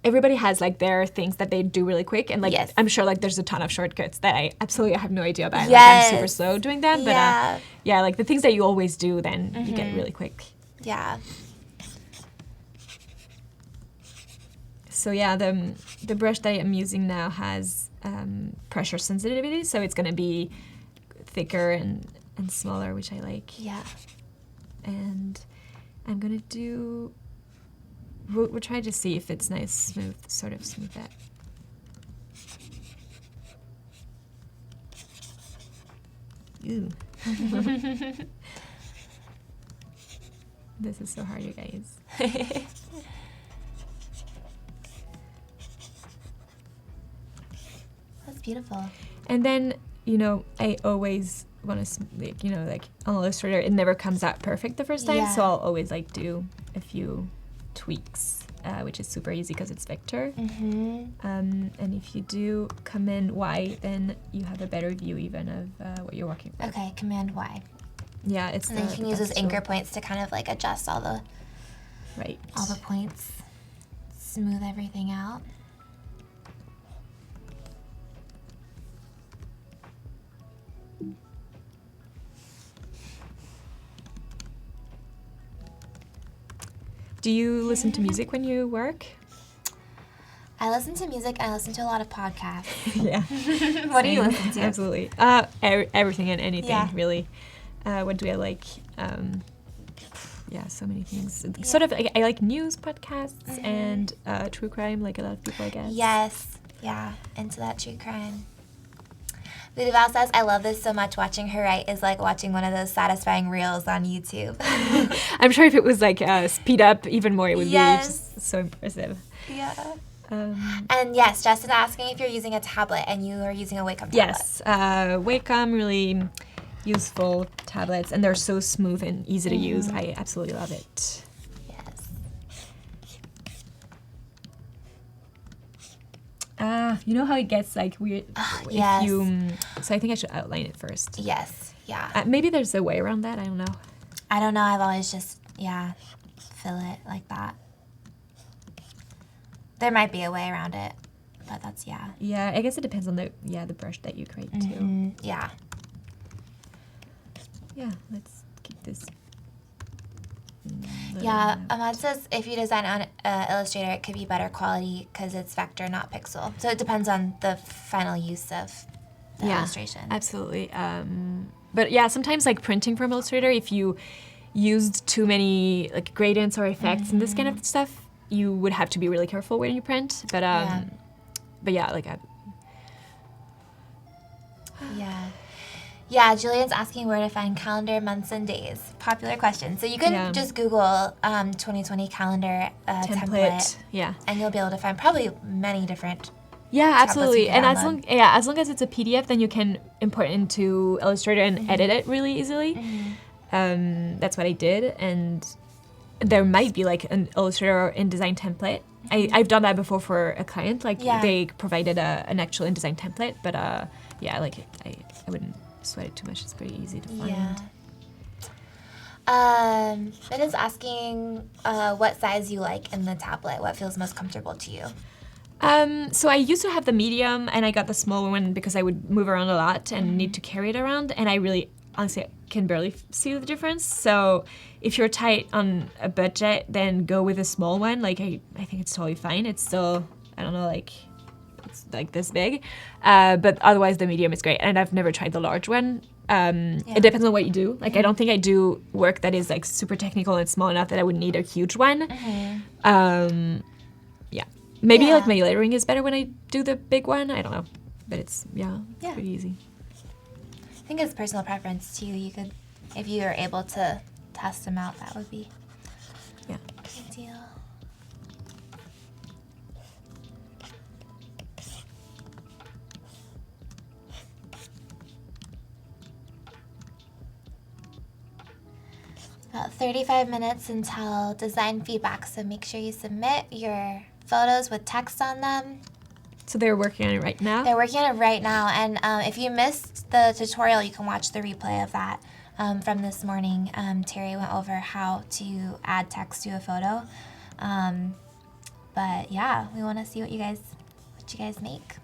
everybody has like their things that they do really quick, and like I'm sure like there's a ton of shortcuts that I absolutely have no idea about. Yes. Like I'm super slow doing them, but yeah, like the things that you always do, then you get really quick. Yeah. So yeah, the brush that I'm using now has pressure sensitivity, so it's gonna be thicker and smaller, which I like. Yeah. And I'm gonna do. We'll try to see if it's nice, smooth, sort of smooth that. Ooh. This is so hard, you guys. That's beautiful. And then, I always want to, like on Illustrator, it never comes out perfect the first time, so I'll always like do a few tweaks, which is super easy because it's vector. And if you do Command Y, then you have a better view even of what you're working with. Okay, Command Y. Yeah, it's and then you can use those anchor points to kind of like adjust all the points, smooth everything out. Do you listen to music when you work? I listen to music and I listen to a lot of podcasts. Yeah. What do you listen to? Absolutely. Everything and anything, really. What do I like? Yeah, so many things. Sort of, I like news podcasts and true crime, like a lot of people, I guess. Yes. Yeah, into that true crime. Ludoval says, I love this so much. Watching her write is like watching one of those satisfying reels on YouTube. I'm sure if it was like speed up even more, it would be just so impressive. Yeah. And yes, Justin asking if you're using a tablet and you are using a Wacom tablet. Yes, Wacom, really useful tablets, and they're so smooth and easy to use. I absolutely love it. You know how it gets like weird if you. So I think I should outline it first. Yes. Yeah. Maybe there's a way around that. I don't know. I don't know. I've always just fill it like that. There might be a way around it, but that's Yeah, I guess it depends on the brush that you create too. Yeah. Yeah. Let's keep this. Yeah, Ahmad says if you design on Illustrator, it could be better quality because it's vector, not pixel. So it depends on the final use of the illustration. Absolutely. But yeah, sometimes like printing from Illustrator, if you used too many like gradients or effects and this kind of stuff, you would have to be really careful when you print. But yeah, like Yeah, Julian's asking where to find calendar months and days. Popular question. So you can just Google 2020 calendar template. Yeah. And you'll be able to find probably many different. Yeah, absolutely. And as long as it's a PDF, then you can import it into Illustrator and edit it really easily. That's what I did, and there might be like an Illustrator or InDesign template. I've done that before for a client. Like they provided an actual InDesign template, but I wouldn't sweat it too much. It's pretty easy to find. Ben is asking what size you like in the tablet. What feels most comfortable to you? So I used to have the medium, and I got the small one because I would move around a lot and need to carry it around, and I really, honestly, can barely see the difference. So if you're tight on a budget, then go with a small one. Like I think it's totally fine. It's still, I don't know, like it's like this big, but otherwise the medium is great. And I've never tried the large one. It depends on what you do. Like I don't think I do work that is like super technical and small enough that I would need a huge one. Maybe like my layering is better when I do the big one. I don't know, but it's pretty easy. I think it's personal preference too. You could, if you are able to test them out, that would be a good deal. About 35 minutes until design feedback, so make sure you submit your photos with text on them. So they're working on it right now? They're working on it right now, and if you missed the tutorial, you can watch the replay of that from this morning. Terry went over how to add text to a photo. But yeah, we want to see what you guys make.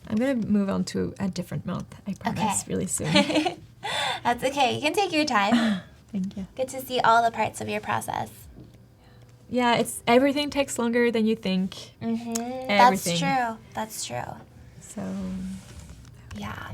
I'm going to move on to a different month, I promise, really soon. That's okay. You can take your time. Thank you. Good to see all the parts of your process. Yeah, everything takes longer than you think. That's true. That's true. So, yeah.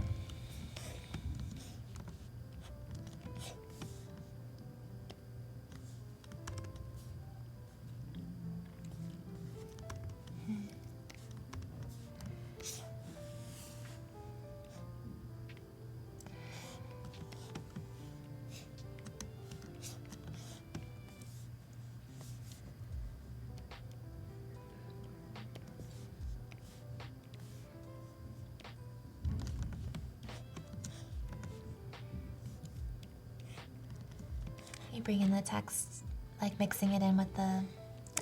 You bring in the text, like mixing it in with the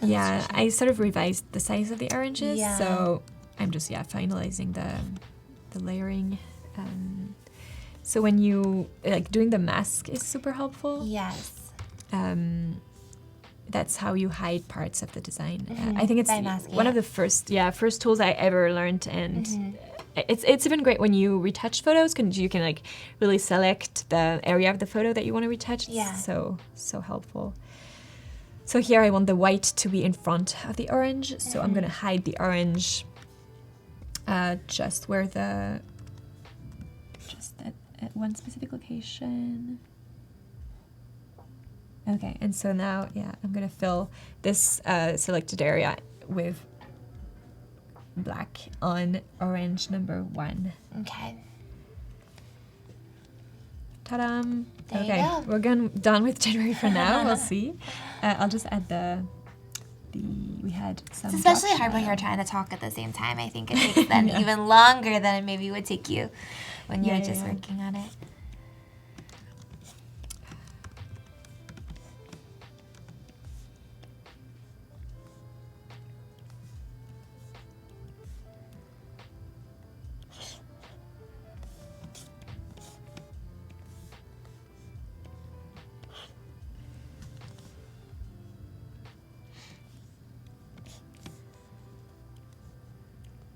illustration. I sort of revised the size of the oranges, so I'm just finalizing the layering. So when you like doing the mask is super helpful. Yes. that's how you hide parts of the design. I think it's By masking one of it. the first tools I ever learned, and it's even great when you retouch photos, because you can like really select the area of the photo that you want to retouch. It's Yeah. so helpful. So here I want the white to be in front of the orange, so I'm gonna hide the orange just at one specific location. Okay, and so now, I'm gonna fill this selected area with black on orange number 1. Okay. Ta-da! There you Okay, go. we're done with January for now. We'll see. I'll just add we had some. It's especially dark hard when shadow. you're trying to talk at the same time. I think it takes then even longer than it maybe would take you when you're just working on it.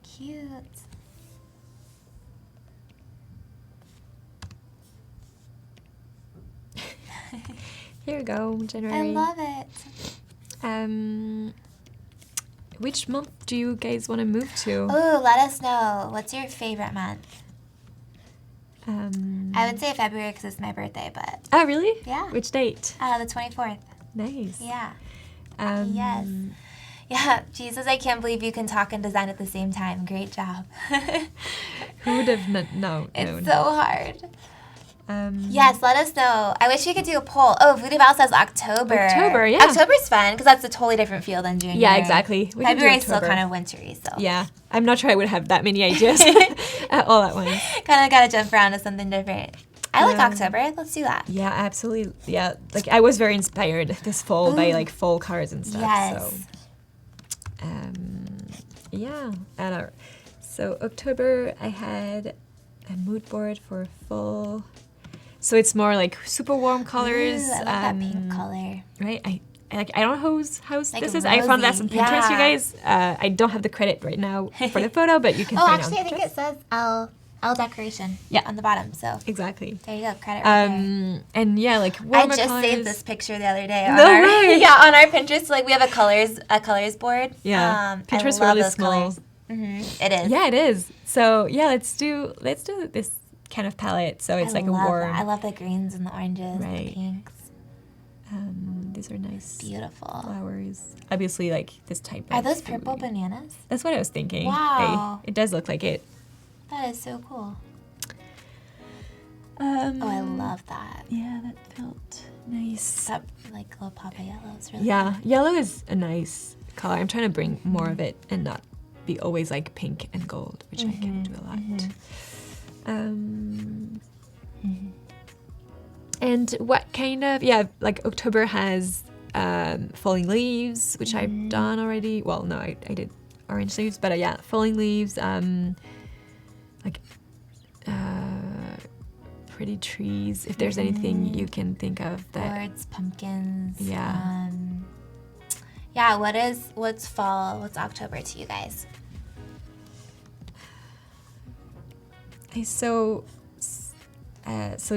Cute. Here we go, January. I love it. Which month do you guys want to move to? Ooh, let us know. What's your favorite month? I would say February because it's my birthday, but Oh, really? Yeah. Which date? the 24th. Nice. Yeah. Yes. Yeah, Jesus, I can't believe you can talk and design at the same time. Great job. Who would have known? It's so hard. Yes, let us know. I wish we could do a poll. Oh, Voodoo Val says October. October, yeah. October's fun because that's a totally different feel than January. Yeah, exactly. We can do February's still October. kind of wintry, so. Yeah, I'm not sure I would have that many ideas all at once. Kind of got to jump around to something different. I like October. Let's do that. Yeah, absolutely. Yeah, like I was very inspired this fall by like fall colors and stuff. Yes. So, yeah. And so October, I had a mood board for fall. So it's more like super warm colors. Ooh, I love that pink color. Right? I don't know whose house Like this is. I found that rosy. on Pinterest, you guys. I don't have the credit right now for the photo, but you can Oh, find actually, I it on think it says L decoration Yeah. on the bottom. So Exactly. there you go. Credit right there. And yeah, like I warmer just colors. saved this picture the other day on No our way. on our Pinterest. Like we have a colors board. Yeah. Pinterest I love really those small. colors. It is. Yeah, it is. So yeah, let's do this kind of palette. So it's like a warm. I love the greens and the oranges, the Right. pinks. These are nice Beautiful. flowers. Obviously, like this type Are of those food. purple bananas? That's what I was thinking. Wow. It does look like it. That is so cool. Oh, I love that. Yeah, that felt nice. That like little pop of yellow is really Yeah, yellow is a nice color. I'm trying to bring more of it and not be always like pink and gold, which I can do a lot. And what kind of, like October has falling leaves, which I've done already. Well, no, I did orange leaves, but yeah, falling leaves, like pretty trees. If there's anything you can think of that. Gourds, pumpkins. Yeah. Yeah, what's fall, what's October to you guys? So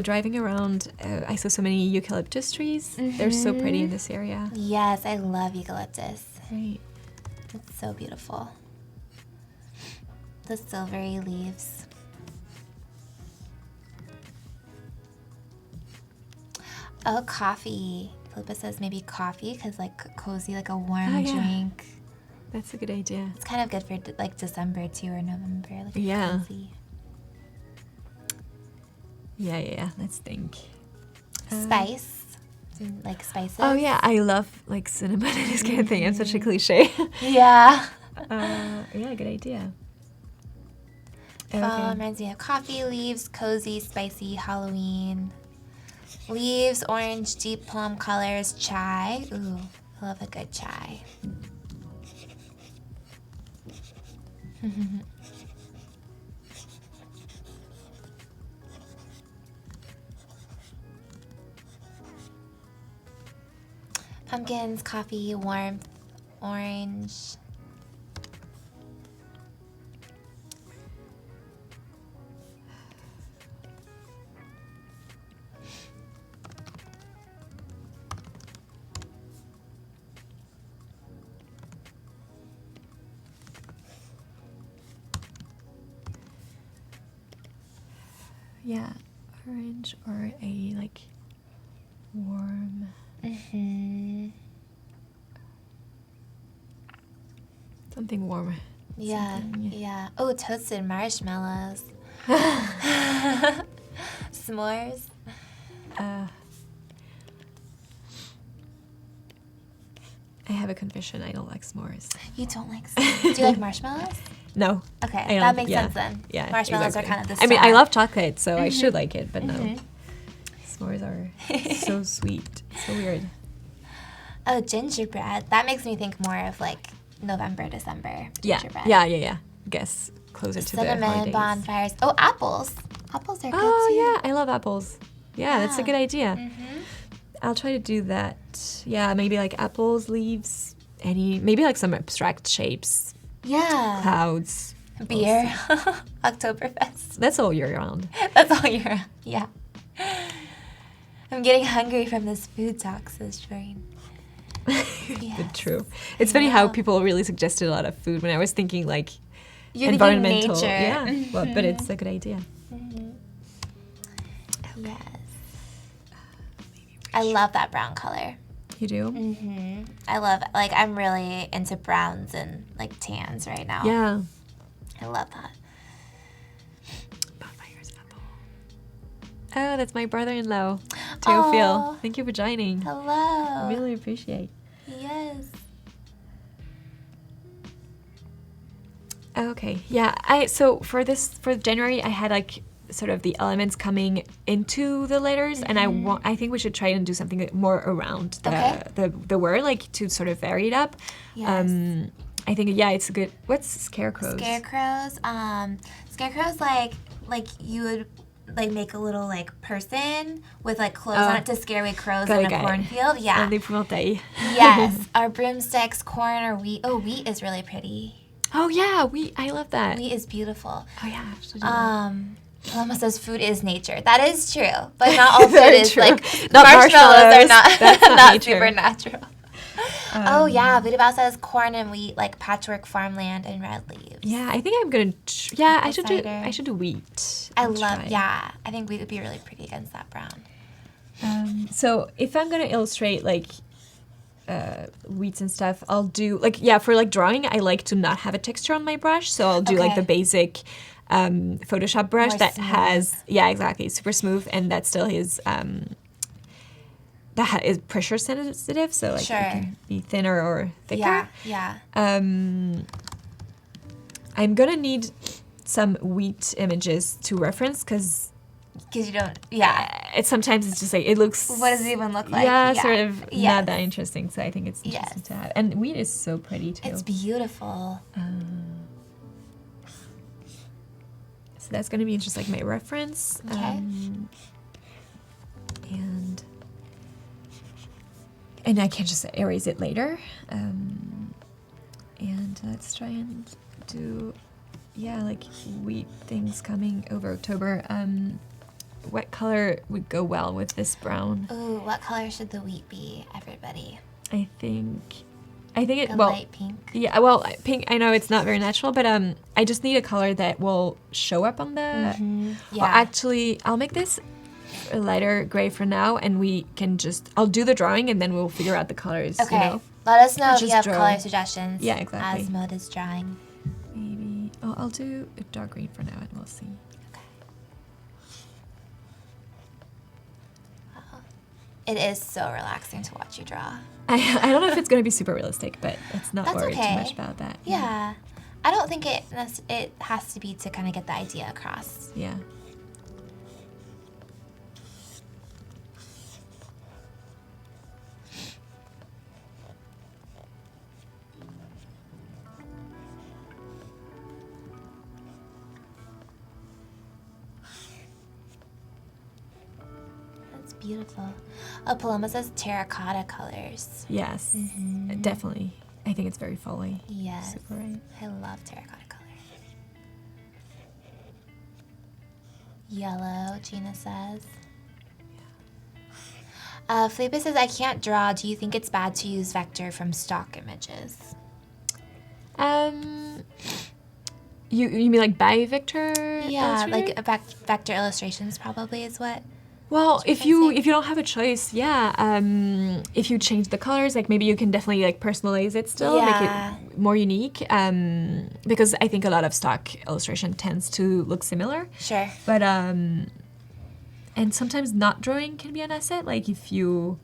driving around, I saw so many eucalyptus trees. They're so pretty in this area. Yes, I love eucalyptus. Right. It's so beautiful. The silvery leaves. Oh, coffee. Philippa says maybe coffee because like cozy, like a warm Oh, yeah. drink. That's a good idea. It's kind of good for like December too or November. Like Yeah. cozy. Yeah. Let's think. Spice. Like spices. Oh yeah, I love like cinnamon and this kind of thing. I'm such a cliche. Yeah. Yeah, good idea. Fall reminds me of coffee, leaves, cozy, spicy, Halloween. Leaves, orange, deep plum colors, chai. Ooh, I love a good chai. Pumpkins, coffee, warmth, orange. Yeah, orange or a like warm. Something warm. Yeah, Something. yeah. Oh, toasted marshmallows. S'mores. I have a confession. I don't like s'mores. You don't like s'mores? Do you like marshmallows? No. Okay, that makes sense then. Yeah, Marshmallows exactly. are kind of the I mean, star. I love chocolate, so I should like it, but no. S'mores are so sweet. So weird. Oh, gingerbread. That makes me think more of like November, December gingerbread. Yeah. Guess closer to the Cinnamon, holidays. bonfires. Oh, apples. Apples are good too. Oh, yeah. I love apples. Yeah, that's a good idea. Mm-hmm. I'll try to do that. Yeah, maybe like apples, leaves, maybe like some abstract shapes, Yeah. clouds. Beer. Oktoberfest. That's all year round. That's all year. Yeah. I'm getting hungry from this food talk, says Joreen. But true. It's funny how people really suggested a lot of food when I was thinking like You're environmental. Thinking nature. Yeah, well, but it's a good idea. Yes. I love that brown color. You do? I love it. Like, I'm really into browns and like tans right now. Yeah. I love that. Bonfire's apple. Oh, that's my brother-in-law, Teofil. Aw. Thank you for joining. Hello. Really appreciate. Yes. Okay. Yeah. So for January, I had like sort of the elements coming into the letters, and I think we should try and do something more around the word, like to sort of vary it up. Yes. I think it's a good. What's scarecrows? Scarecrows. Scarecrows like you would like make a little like person with like clothes on it to scare away crows in a cornfield. Yeah. And they promote that. Yes. Our broomsticks, corn, or wheat. Oh, wheat is really pretty. Oh yeah, I love that. Wheat is beautiful. Oh yeah, I should do that. Paloma says food is nature. That is true, but not all food is true. like Not marshmallows are not That's not not nature. supernatural. Oh yeah, Vidibal says corn and wheat, like patchwork farmland and red leaves. Yeah, I think I'm gonna. I should do. I should do wheat. I think wheat would be really pretty against that brown. So if I'm gonna illustrate like wheats and stuff, I'll do for like drawing. I like to not have a texture on my brush, so I'll do like the basic Photoshop brush More that smooth. has exactly super smooth, and that still is is pressure sensitive, so like it can be thinner or thicker. Yeah. I'm gonna need some wheat images to reference because you don't. Yeah. it's just like it looks. What does it even look like? Yeah, sort of not that interesting. So I think it's interesting to have. And wheat is so pretty too. It's beautiful. So that's gonna be just like my reference. Okay. And I can just erase it later. And let's try and do, like wheat things coming over October. What color would go well with this brown? Ooh, what color should the wheat be, everybody? I think it, light pink. Yeah, pink, I know it's not very natural, but I just need a color that will show up on the... Yeah. Well, actually, I'll make this a lighter gray for now, and I'll do the drawing, and then we'll figure out the colors. Okay. You know? Let us know if you just have draw. color suggestions. Yeah, exactly. As Mode is drawing. Maybe. Oh, I'll do a dark green for now, and we'll see. Okay. Wow. It is so relaxing to watch you draw. I don't know if it's going to be super realistic, but let's not That's worry okay. too much about that. Yeah. I don't think it has to be to kind of get the idea across. Yeah. That's beautiful. Oh, Paloma says terracotta colors. Yes, definitely. I think it's very folly. Yes. Super right. I love terracotta colors. Yellow, Gina says. Felipe says, I can't draw. Do you think it's bad to use vector from stock images? You mean like by Vector? Yeah, Illustrator? like vector illustrations probably is what. Well, That's if what you I think. don't have a choice, yeah. If you change the colors, like maybe you can definitely like personalize it still, Yeah. make it more unique. Because I think a lot of stock illustration tends to look similar. Sure. But and sometimes not drawing can be an asset. Like if you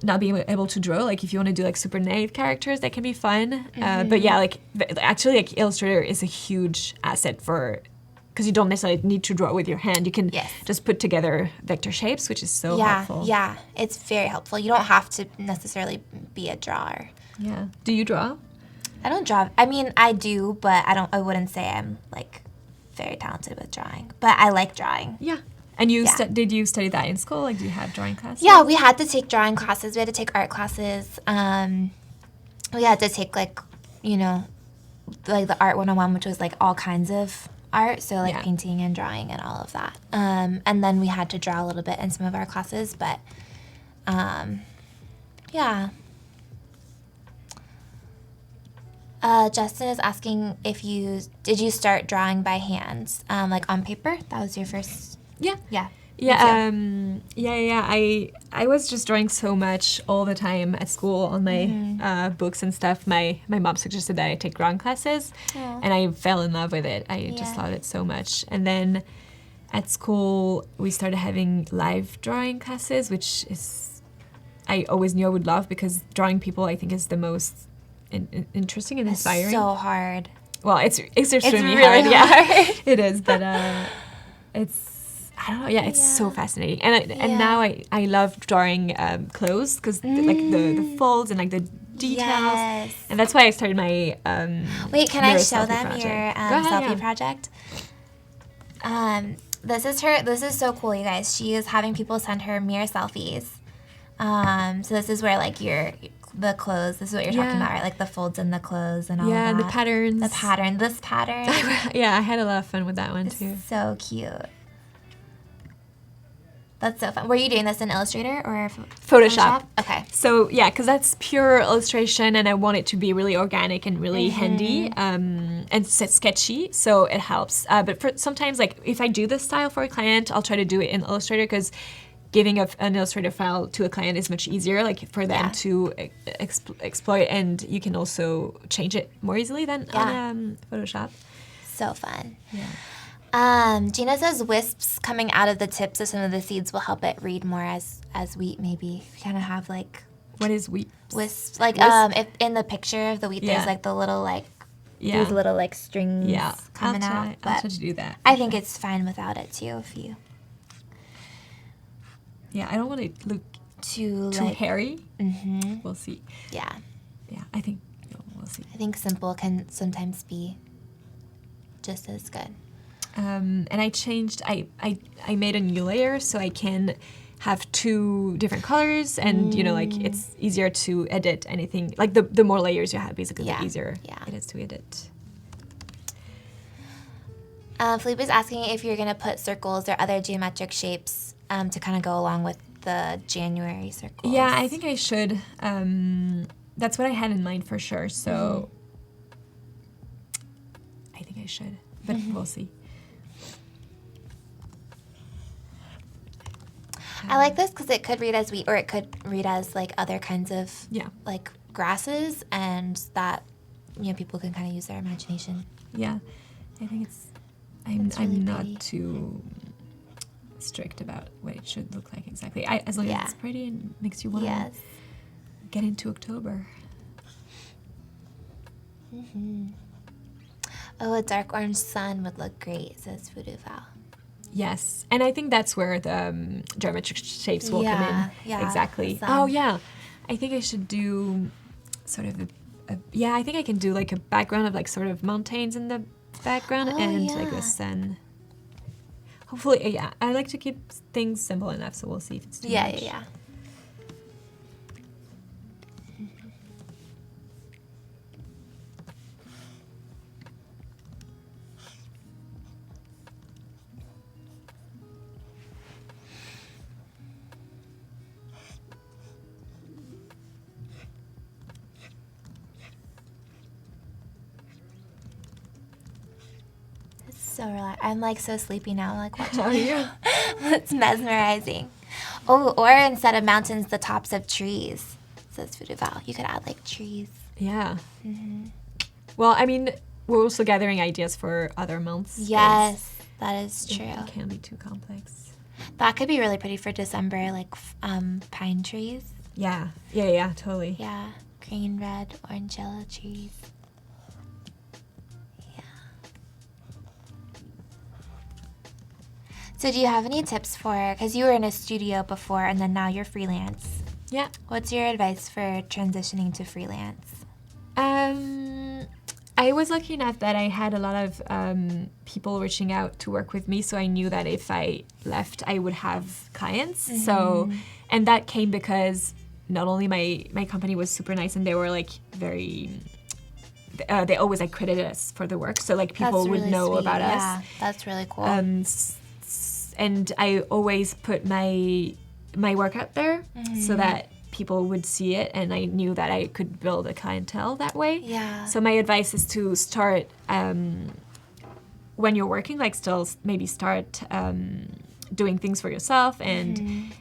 not being able to draw, like if you want to do like super naive characters, that can be fun. But yeah, like actually, like Illustrator is a huge asset for, because you don't necessarily need to draw with your hand. You can just put together vector shapes, which is so helpful. Yeah, it's very helpful. You don't have to necessarily be a drawer. Yeah. Do you draw? I don't draw. I mean, I do, but I wouldn't say I'm like very talented with drawing. But I like drawing. Yeah. And you did you study that in school? Like, do you have drawing classes? Yeah, we had to take drawing classes. We had to take art classes. We had to take like, you know, like the Art 101, which was like all kinds of art. So like painting and drawing and all of that. And then we had to draw a little bit in some of our classes. But yeah. Justin is asking did you start drawing by hand, like on paper? That was your first. Yeah. Yeah. Yeah. I was just drawing so much all the time at school on my books and stuff. My mom suggested that I take drawing classes, and I fell in love with it. I just loved it so much. And then at school, we started having live drawing classes, which is I always knew I would love, because drawing people, I think, is the most interesting and inspiring. It's so hard. Well, it's extremely really hard. Yeah, hard. it is, but it's. I don't know. Yeah, it's so fascinating, and now I love drawing clothes, because like the folds and like the details, and that's why I started my. Wait, can I show selfie them project. your selfie project? This is her. This is so cool, you guys. She is having people send her mirror selfies. So this is where like the clothes. This is what you're talking about, right? Like the folds in the clothes and all of that. Yeah, the patterns. The pattern. This pattern. Yeah, I had a lot of fun with that one too. So cute. That's so fun. Were you doing this in Illustrator or Photoshop? Okay. So yeah, because that's pure illustration, and I want it to be really organic and really handy and sketchy, so it helps. But for sometimes, like if I do this style for a client, I'll try to do it in Illustrator, because giving an Illustrator file to a client is much easier, like for them to exploit, and you can also change it more easily than on Photoshop. So fun. Yeah. Gina says wisps coming out of the tips of some of the seeds will help it read more as wheat, maybe. Kind of have like... What is wheat? Wisps. Like, if in the picture of the wheat, there's like the little like... These little like strings coming out. I'll try to do that. I think it's fine without it too, if you... Yeah, I don't want it to look too hairy. Mm-hmm. We'll see. Yeah. Yeah, I think we'll see. I think simple can sometimes be just as good. And I changed, I made a new layer so I can have 2 different colors, and you know, like it's easier to edit anything. Like the more layers you have, basically, the easier it is to edit. Felipe is asking if you're gonna put circles or other geometric shapes to kind of go along with the January circles. Yeah, I think I should. That's what I had in mind for sure. So I think I should, but we'll see. I like this because it could read as wheat, or it could read as like other kinds of like grasses, and that, you know, people can kind of use their imagination. Yeah, I think I'm really not pretty. too strict about what it should look like exactly. As long as it's pretty and makes you want to get into October. Oh, a dark orange sun would look great, says Voodoo Val. Yes, and I think that's where the geometric shapes will come in. Yeah, exactly. Oh yeah, I think I should do sort of I think I can do like a background of like sort of mountains in the background and like the sun. hopefully, yeah. I like to keep things simple enough, so we'll see if it's too much. Yeah. So relaxed. I'm like so sleepy now. I'm like watching. Oh, yeah. It's mesmerizing. Oh, or instead of mountains, the tops of trees. Says Fuduval. You could add like trees. Yeah. Well, I mean, we're also gathering ideas for other months. Yes, that is true. It can't be too complex. That could be really pretty for December, like pine trees. Yeah, totally. Yeah, green, red, orange, yellow trees. So do you have any tips for, because you were in a studio before and then now you're freelance. Yeah. What's your advice for transitioning to freelance? I was lucky enough that I had a lot of people reaching out to work with me, so I knew that if I left, I would have clients. So, and that came because not only my company was super nice and they were like very... they always like credited us for the work, so like people would know about us. Yeah, that's really cool. And I always put my work out there so that people would see it, and I knew that I could build a clientele that way. Yeah. So my advice is to start when you're working, like still maybe start doing things for yourself and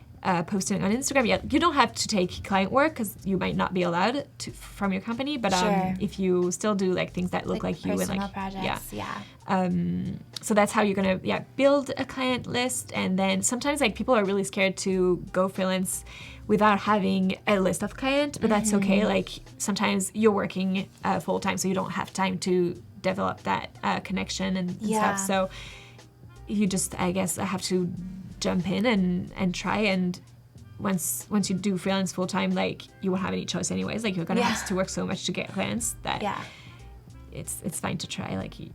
posting on Instagram. Yeah, you don't have to take client work because you might not be allowed to from your company, but if you still do like things that look like you and like projects, so that's how you're gonna build a client list. And then sometimes like people are really scared to go freelance without having a list of clients, but that's okay. Like sometimes you're working full time, so you don't have time to develop that connection and stuff. So you just, I guess, have to jump in and try. And once you do freelance full time, like you won't have any choice anyways. Like you're gonna have to work so much to get clients that it's fine to try. Like you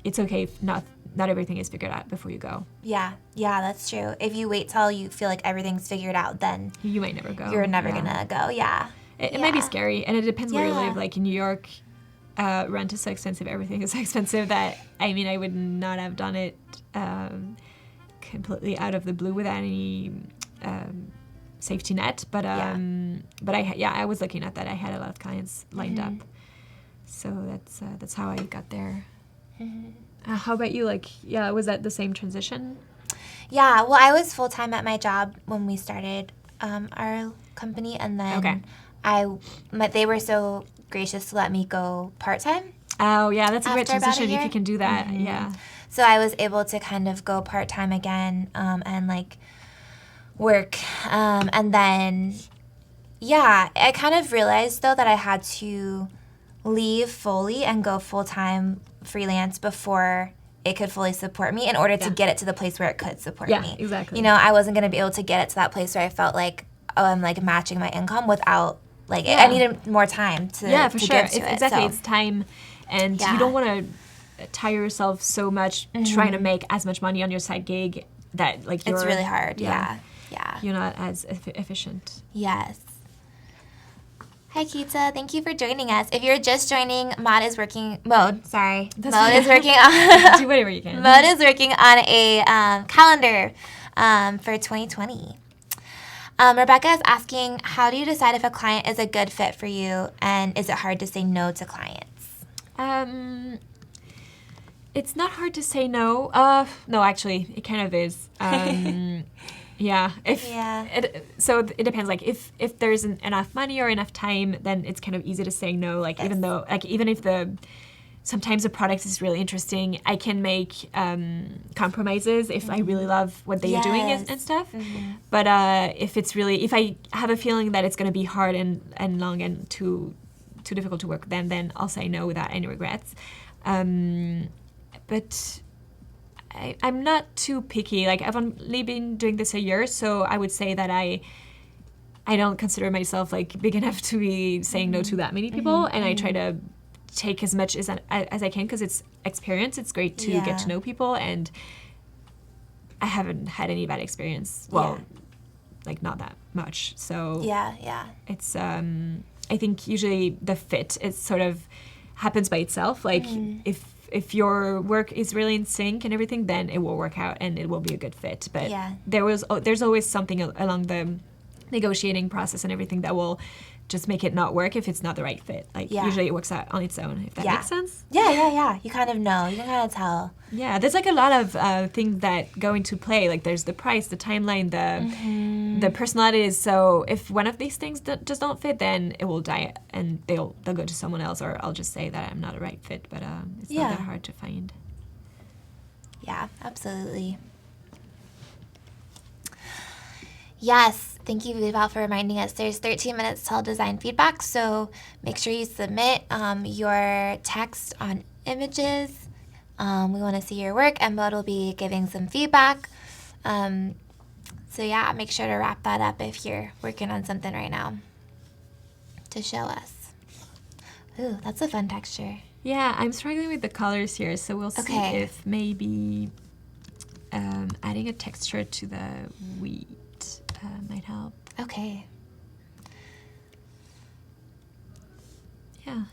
it's okay if not everything is figured out before you go. Yeah, that's true. If you wait till you feel like everything's figured out, then you might never go. You're never gonna go. It might be scary, and it depends where you live. Like in New York, rent is so expensive, everything is so expensive that I would not have done it completely out of the blue without any safety net. But I was looking at that. I had a lot of clients lined up, so that's how I got there. How about you? Like, was that the same transition? Yeah, well, I was full-time at my job when we started our company, and then they were so gracious to let me go part-time. Oh, yeah, that's a great transition if you can do that, So I was able to kind of go part-time again and, like, work. And then, I kind of realized, though, that I had to leave fully and go full-time freelance before it could fully support me in order to get it to the place where it could support me. Yeah, exactly. You know, I wasn't going to be able to get it to that place where I felt like, I'm like matching my income without, like, I needed more time to for to sure. give to it. Exactly, So. it's time, and you don't want to tire yourself so much trying to make as much money on your side gig that like it's really hard. Yeah. You're not as efficient. Yes. Hi, Kita. Thank you for joining us. If you're just joining, Maude is working on Do whatever you can. Maude is working on a calendar for 2020. Rebecca is asking, how do you decide if a client is a good fit for you, and is it hard to say no to clients? It's not hard to say no. No, actually, it kind of is. So it depends. Like if there's enough money or enough time, then it's kind of easy to say no. Like even if sometimes the product is really interesting, I can make compromises if I really love what they are doing and stuff. But if I have a feeling that it's going to be hard and long and too difficult to work, then I'll say no without any regrets. But I'm not too picky. Like I've only been doing this a year, so I would say that I don't consider myself like big enough to be saying no to that many people, and I try to take as much as I can because it's experience. It's great to get to know people, and I haven't had any bad experience. Well, like not that much. So yeah. it's I think usually the fit is sort of happens by itself. Like if your work is really in sync and everything, then it will work out and it will be a good fit. But there's always something along the negotiating process and everything that will just make it not work if it's not the right fit. Like usually it works out on its own, if that makes sense. Yeah. You kind of know. You can kind of tell. Yeah, there's like a lot of things that go into play. Like there's the price, the timeline, the personalities. So if one of these things just don't fit, then it will die and they'll go to someone else, or I'll just say that I'm not a right fit. But it's not that hard to find. Yeah, absolutely. Yes. Thank you, Vival, for reminding us. There's 13 minutes till design feedback, so make sure you submit your text on images. We want to see your work, and Maud will be giving some feedback. So yeah, make sure to wrap that up if you're working on something right now to show us. Ooh, that's a fun texture. Yeah, I'm struggling with the colors here, so we'll see if maybe adding a texture to the wheat might help. Okay. Yeah.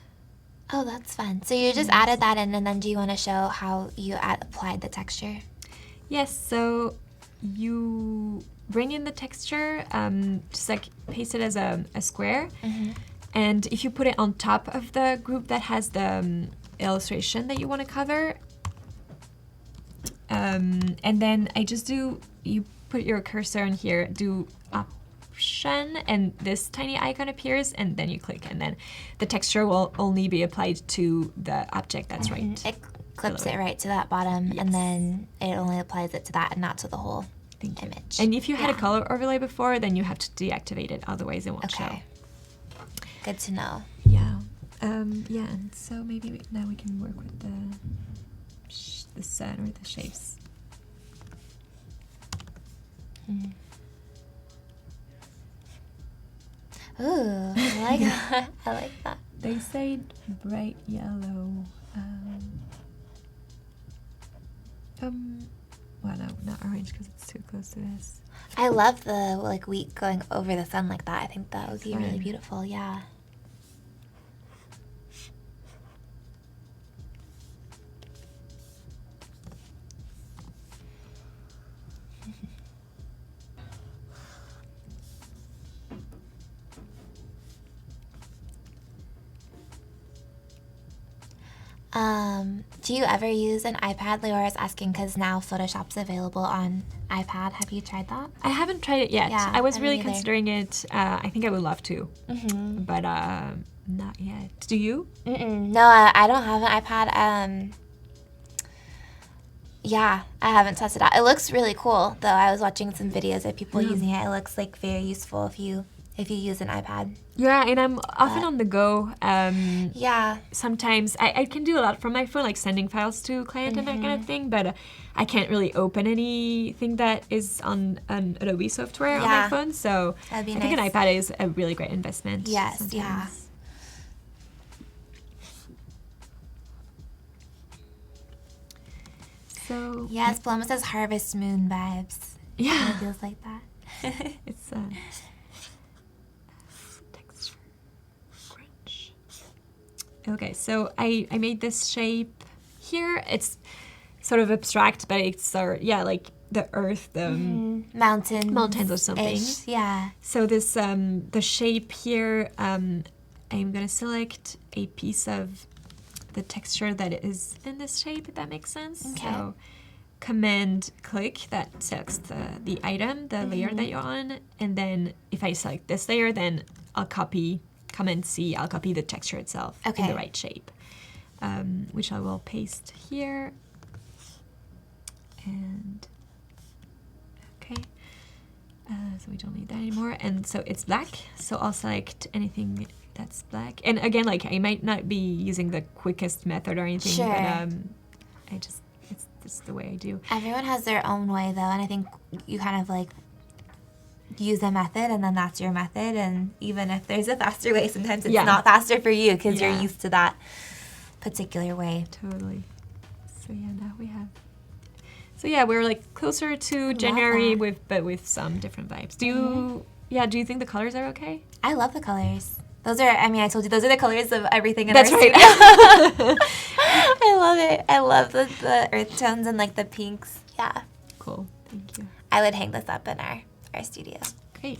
Oh, that's fun. So you just added that in, and then do you want to show how you applied the texture? Yes, so you bring in the texture, just like paste it as a square, and if you put it on top of the group that has the illustration that you want to cover, and then you put your cursor in here, do option, and this tiny icon appears, and then you click, and then the texture will only be applied to the object that's right. It clips it right to that bottom, and then it only applies it to that and not to the whole image. And if you had a color overlay before, then you have to deactivate it, otherwise it won't show. Good to know. Yeah. Yeah, and so maybe now we can work with the sun or the shapes. Ooh, I like that. I like that. They say bright yellow. Well, no, not orange because it's too close to this. I love the wheat going over the sun like that. I think that would be really beautiful. Yeah. Do you ever use an iPad? Leora's asking because now Photoshop's available on iPad. Have you tried that? I haven't tried it yet. Yeah, I was really either. considering it. I think I would love to, but not yet. Do you? No, I don't have an iPad. Yeah, I haven't tested it out. It looks really cool, though. I was watching some videos of people using it. It looks like very useful if you use an iPad. Yeah, and I'm often on the go. Yeah. Sometimes I can do a lot from my phone, like sending files to client and that kind of thing, but I can't really open anything that is on an Adobe software on my phone, so I think an iPad is a really great investment. Yes, sometimes. yeah. So yes, Paloma says Harvest Moon vibes. Yeah. It feels like that. It's texture crunch. Okay, so I made this shape here. It's sort of abstract, but it's like the earth, the mountains or something. Yeah. So this the shape here, I'm gonna select a piece of the texture that is in this shape, if that makes sense. Okay. So Command click, that selects the item, the layer that you're on, and then if I select this layer, then I'll copy Command C, I'll copy the texture itself in the right shape, which I will paste here. And okay, so we don't need that anymore. And so it's black, so I'll select anything that's black. And again, like I might not be using the quickest method or anything, but it's the way I do. Everyone has their own way though, and I think you kind of like use a method and then that's your method, and even if there's a faster way, sometimes it's not faster for you because you're used to that particular way. Totally. So yeah, now we have So yeah, we're like closer to January that. with some different vibes. Do you think the colors are okay? I love the colors. Those are, I mean, I told you, those are the colors of everything in That's our right. studio. I love it. I love the earth tones and like the pinks. Yeah. Cool. Thank you. I would hang this up in our studio. Great.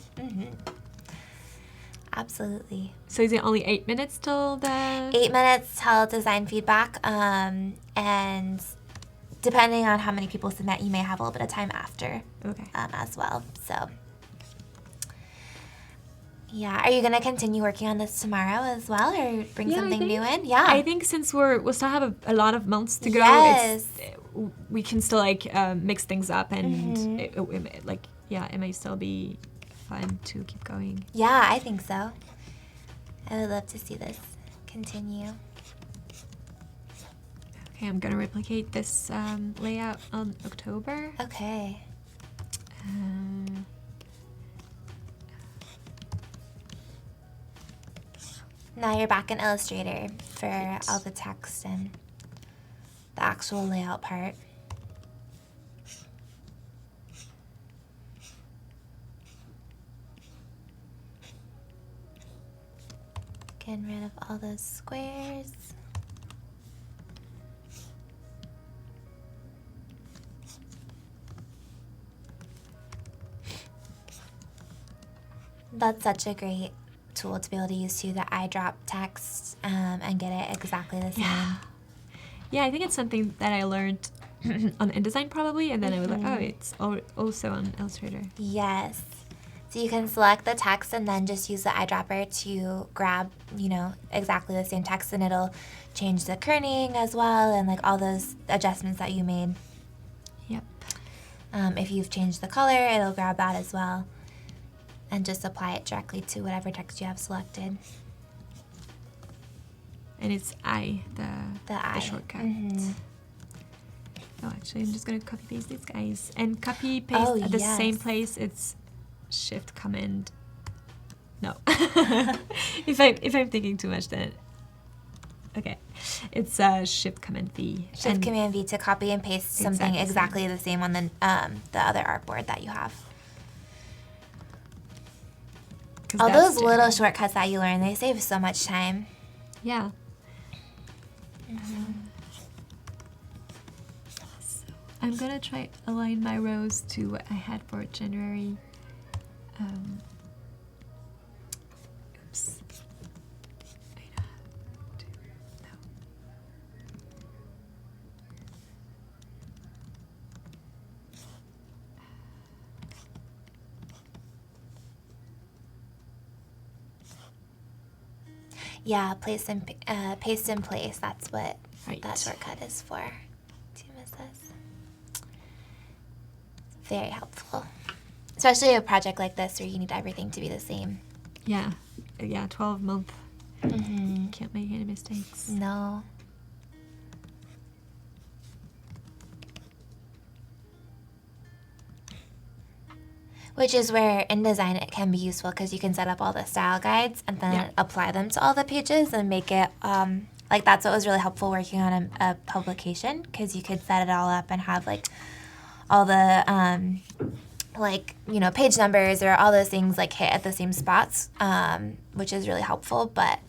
Absolutely. So is it only 8 minutes till the... 8 minutes till design feedback. And depending on how many people submit, you may have a little bit of time after as well. So, yeah. Are you going to continue working on this tomorrow as well or bring something new in? Yeah. I think since we'll still have a lot of months to go, Yes. we can still like mix things up and it may still be fun to keep going. Yeah, I think so. I would love to see this continue. Okay, I'm gonna replicate this layout on October. Okay. Now you're back in Illustrator for all the text and the actual layout part. Getting rid of all those squares. That's such a great tool to be able to use too, the eyedrop text and get it exactly the same. Yeah, I think it's something that I learned on InDesign probably, and then I was like, oh, it's also on Illustrator. Yes. So you can select the text and then just use the eyedropper to grab, exactly the same text, and it'll change the kerning as well and like all those adjustments that you made. Yep. If you've changed the color, it'll grab that as well and just apply it directly to whatever text you have selected. And it's the shortcut. Oh, actually, I'm just gonna copy paste these guys and copy paste at the same place. It's Shift Command. No, if I'm thinking too much, then okay, it's Shift Command V. Shift Command V to copy and paste something exactly the same on the other artboard that you have. All those little shortcuts that you learn, they save so much time. Yeah. So I'm gonna try align my rows to what I had for January. Oops. Yeah, paste in place. That's what that shortcut is for. Do you miss this? Very helpful. Especially a project like this where you need everything to be the same. Yeah, 12-month. Can't make any mistakes. No. Which is where InDesign it can be useful because you can set up all the style guides and then apply them to all the pages and make it like that's what was really helpful working on a publication because you could set it all up and have like all the page numbers or all those things like hit at the same spots, which is really helpful. But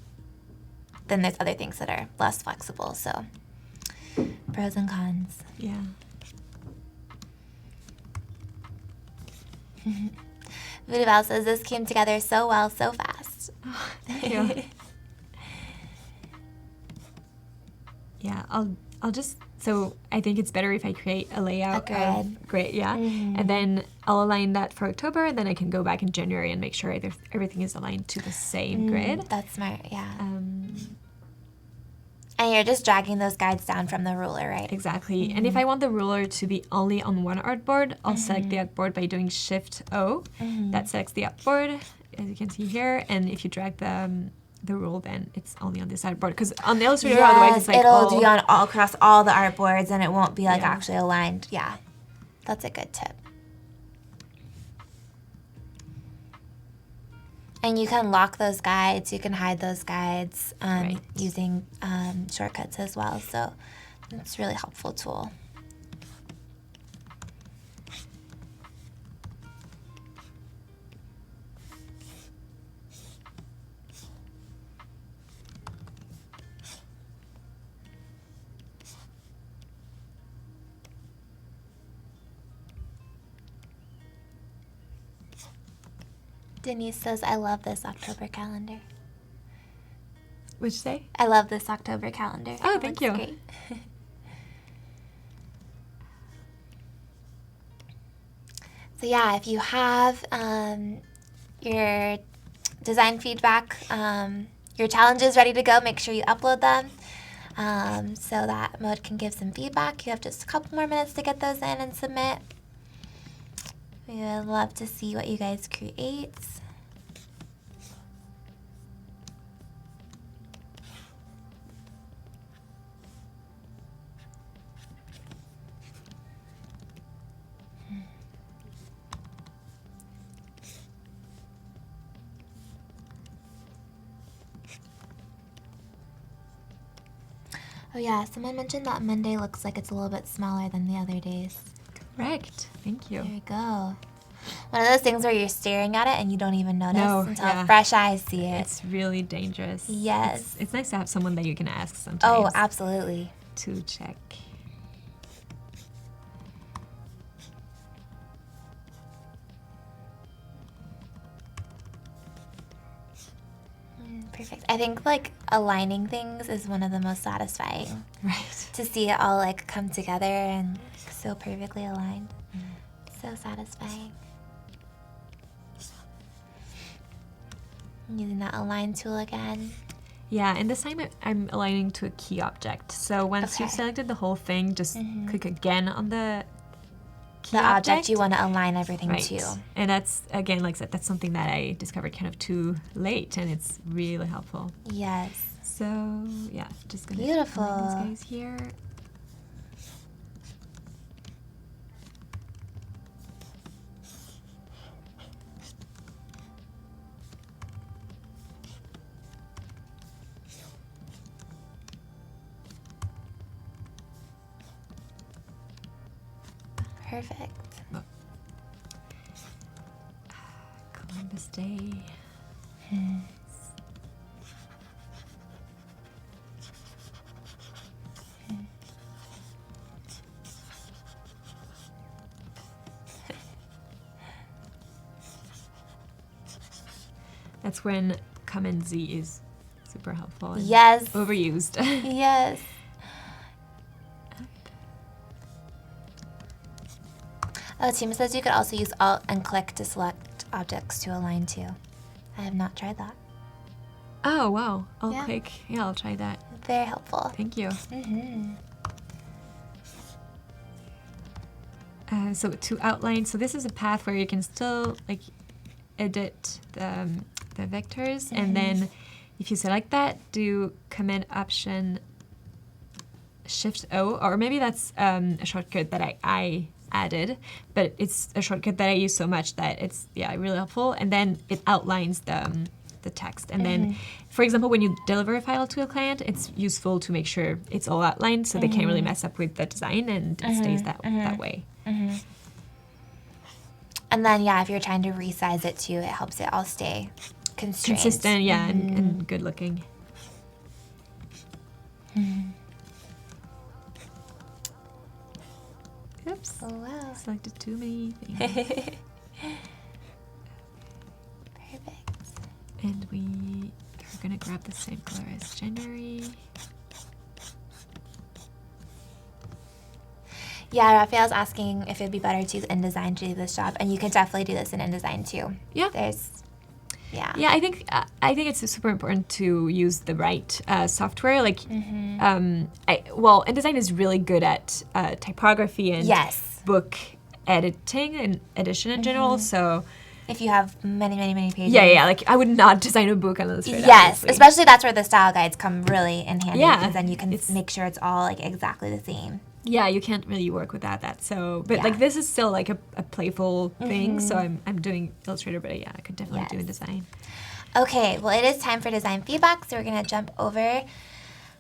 then there's other things that are less flexible. So pros and cons. Yeah. Voodoo says this came together so well, so fast. Oh, thank you. Yeah, I'll just, so I think it's better if I create a layout. A grid, yeah. And then I'll align that for October, and then I can go back in January and make sure everything is aligned to the same grid. That's smart, yeah. And you're just dragging those guides down from the ruler, right? Exactly. And if I want the ruler to be only on one artboard, I'll select the artboard by doing Shift-O. That selects the artboard, as you can see here. And if you drag the rule, then it's only on this artboard. Because on the Illustrator, otherwise it's like it'll do on all across all the artboards, and it won't be like actually aligned. Yeah, that's a good tip. And you can lock those guides, you can hide those guides using shortcuts as well. So it's a really helpful tool. Denise says, I love this October calendar. What'd you say? I love this October calendar. Oh, It thank looks you. Great. So yeah, if you have your design feedback, your challenges ready to go, make sure you upload them so that Mode can give some feedback. You have just a couple more minutes to get those in and submit. We would love to see what you guys create. Oh yeah, someone mentioned that Monday looks like it's a little bit smaller than the other days. Correct. Thank you. There we go. One of those things where you're staring at it and you don't even notice until fresh eyes see it. It's really dangerous. Yes. It's nice to have someone that you can ask sometimes. Oh, absolutely. To check. Perfect. I think like aligning things is one of the most satisfying. Right. To see it all like come together and so perfectly aligned. So satisfying. Using that align tool again. Yeah, and this time I'm aligning to a key object. So once Okay. you've selected the whole thing, just click again on the key The object you want to align everything right. to. And that's, again, like I said, that's something that I discovered kind of too late, and it's really helpful. Yes. So, yeah, just going to Beautiful. align these guys here. Perfect. Columbus Day. That's when Command Z is super helpful and Yes. overused. Yes. Oh, Tima says you could also use Alt and click to select objects to align to. I have not tried that. Oh, wow. I'll Yeah. click. Yeah, I'll try that. Very helpful. Thank you. So to outline, so this is a path where you can still like edit the vectors, and then if you select that, do Command Option Shift O, or maybe that's a shortcut that I added, but it's a shortcut that I use so much that it's really helpful, and then it outlines the text. And then, for example, when you deliver a file to a client, it's useful to make sure it's all outlined so they can't really mess up with the design, and it stays that way. And then, yeah, if you're trying to resize it too, it helps it all stay constrained. Consistent, yeah, and good looking. Oops. Oh, wow. Selected too many things. Perfect. And we're gonna grab the same color as January. Yeah, Raphael's asking if it'd be better to use InDesign to do this job, and you could definitely do this in InDesign too. Yeah. Yeah, I think it's super important to use the right software. Like, InDesign is really good at typography and book editing and edition in general. So if you have many pages. Yeah. Like, I would not design a book on Illustrator. Yes, especially that's where the style guides come really in handy. Yeah, because then you can make sure it's all like exactly the same. Yeah, you can't really work without that. So, but like this is still like a playful thing. So I'm doing Illustrator, but yeah, I could definitely do InDesign. Okay, well, it is time for design feedback, so we're going to jump over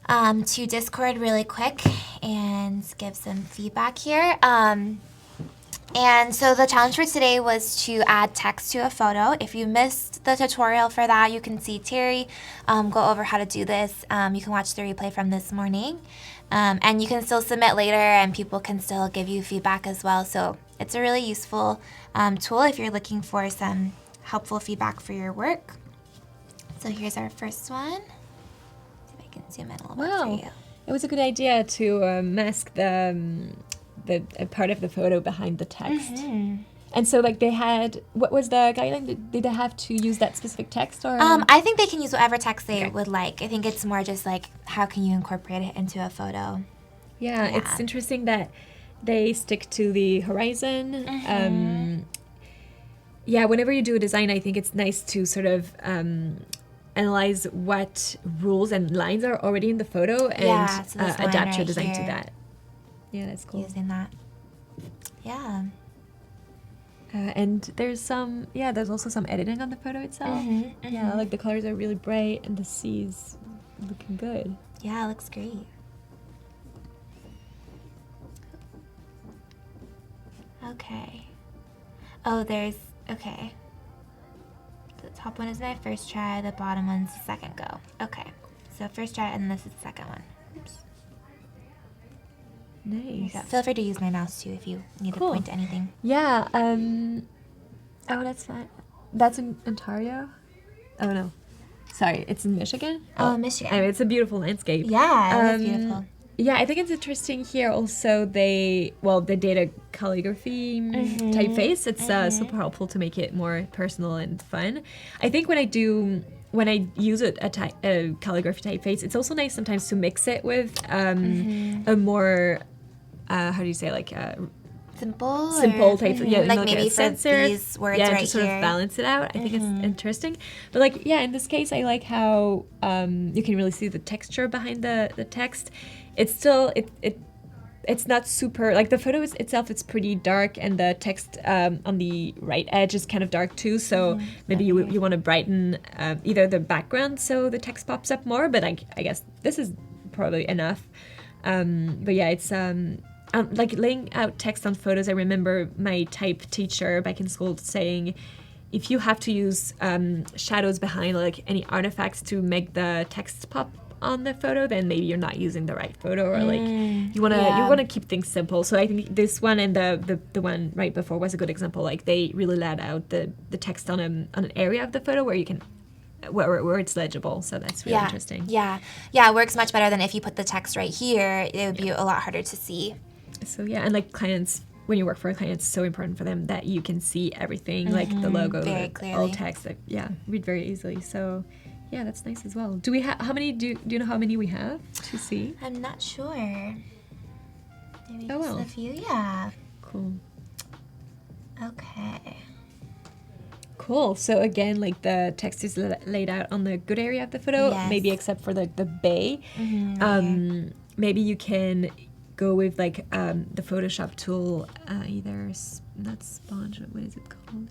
to Discord really quick and give some feedback here. And so the challenge for today was to add text to a photo. If you missed the tutorial for that, you can see Terry go over how to do this. You can watch the replay from this morning. And you can still submit later, and people can still give you feedback as well. So it's a really useful tool if you're looking for some helpful feedback for your work. So here's our first one. See if I can zoom in a little bit for you. It was a good idea to mask the part of the photo behind the text. And so, like, they had, what was the guideline? Did they have to use that specific text, or? I think they can use whatever text they would like. I think it's more just like, how can you incorporate it into a photo? Yeah, it's interesting that they stick to the horizon. Yeah, whenever you do a design, I think it's nice to sort of analyze what rules and lines are already in the photo and so this line adapt your right design to here. that. Yeah, that's cool. Using that. Yeah. And there's also some editing on the photo itself. Yeah, like the colors are really bright and the sea is looking good. Yeah, it looks great. Okay. Oh, okay. The top one is my first try, the bottom one's the second go. Okay. So first try, and this is the second one. Oops. Nice. Feel free to use my mouse too if you need to point to anything. Yeah. Oh, that's fine. That's in Ontario? Oh, no. Sorry, it's in Michigan? Oh, Michigan. Anyway, it's a beautiful landscape. Yeah, it's beautiful. Yeah, I think it's interesting here also they did a calligraphy typeface. It's super helpful to make it more personal and fun. I think when I use a calligraphy typeface, it's also nice sometimes to mix it with a more, how do you say, like simple type, like maybe for these words right to sort here. of balance it out. I think it's interesting. But like, yeah, in this case, I like how you can really see the texture behind the text. It's still it's not super, like the photo itself, it's pretty dark, and the text on the right edge is kind of dark too. So maybe you want to brighten either the background so the text pops up more. But I guess this is probably enough. But yeah, it's like laying out text on photos. I remember my type teacher back in school saying, if you have to use shadows behind, like any artifacts to make the text pop on the photo, then maybe you're not using the right photo, or like you wanna keep things simple. So I think this one and the one right before was a good example. Like they really laid out the text on an area of the photo where you can where it's legible. So that's really interesting. Yeah, it works much better than if you put the text right here. It would be a lot harder to see. So yeah, and like clients, when you work for a client, it's so important for them that you can see everything, like the logo, very the clearly. all text, that read very easily. So yeah, that's nice as well. Do we have how many? Do you know how many we have to see? I'm not sure. Maybe just well. a few. Yeah. Cool. Okay. Cool. So again, like the text is laid out on the good area of the photo, maybe except for the bay. Maybe you can go with like the Photoshop tool, either not sponge. What is it called?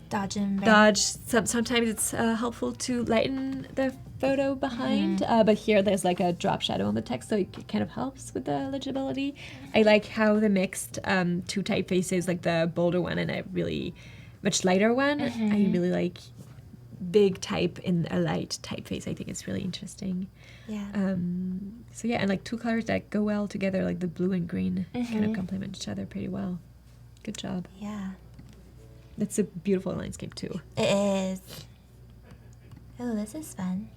Dodge. Sometimes it's helpful to lighten the photo behind, but here there's like a drop shadow on the text, so it kind of helps with the legibility. I like how they mixed two typefaces, like the bolder one and a really much lighter one. I really like big type in a light typeface. I think it's really interesting. Yeah. So yeah, and like two colors that go well together, like the blue and green, kind of complement each other pretty well. Good job. Yeah. That's a beautiful landscape too. It is. Oh, this is fun.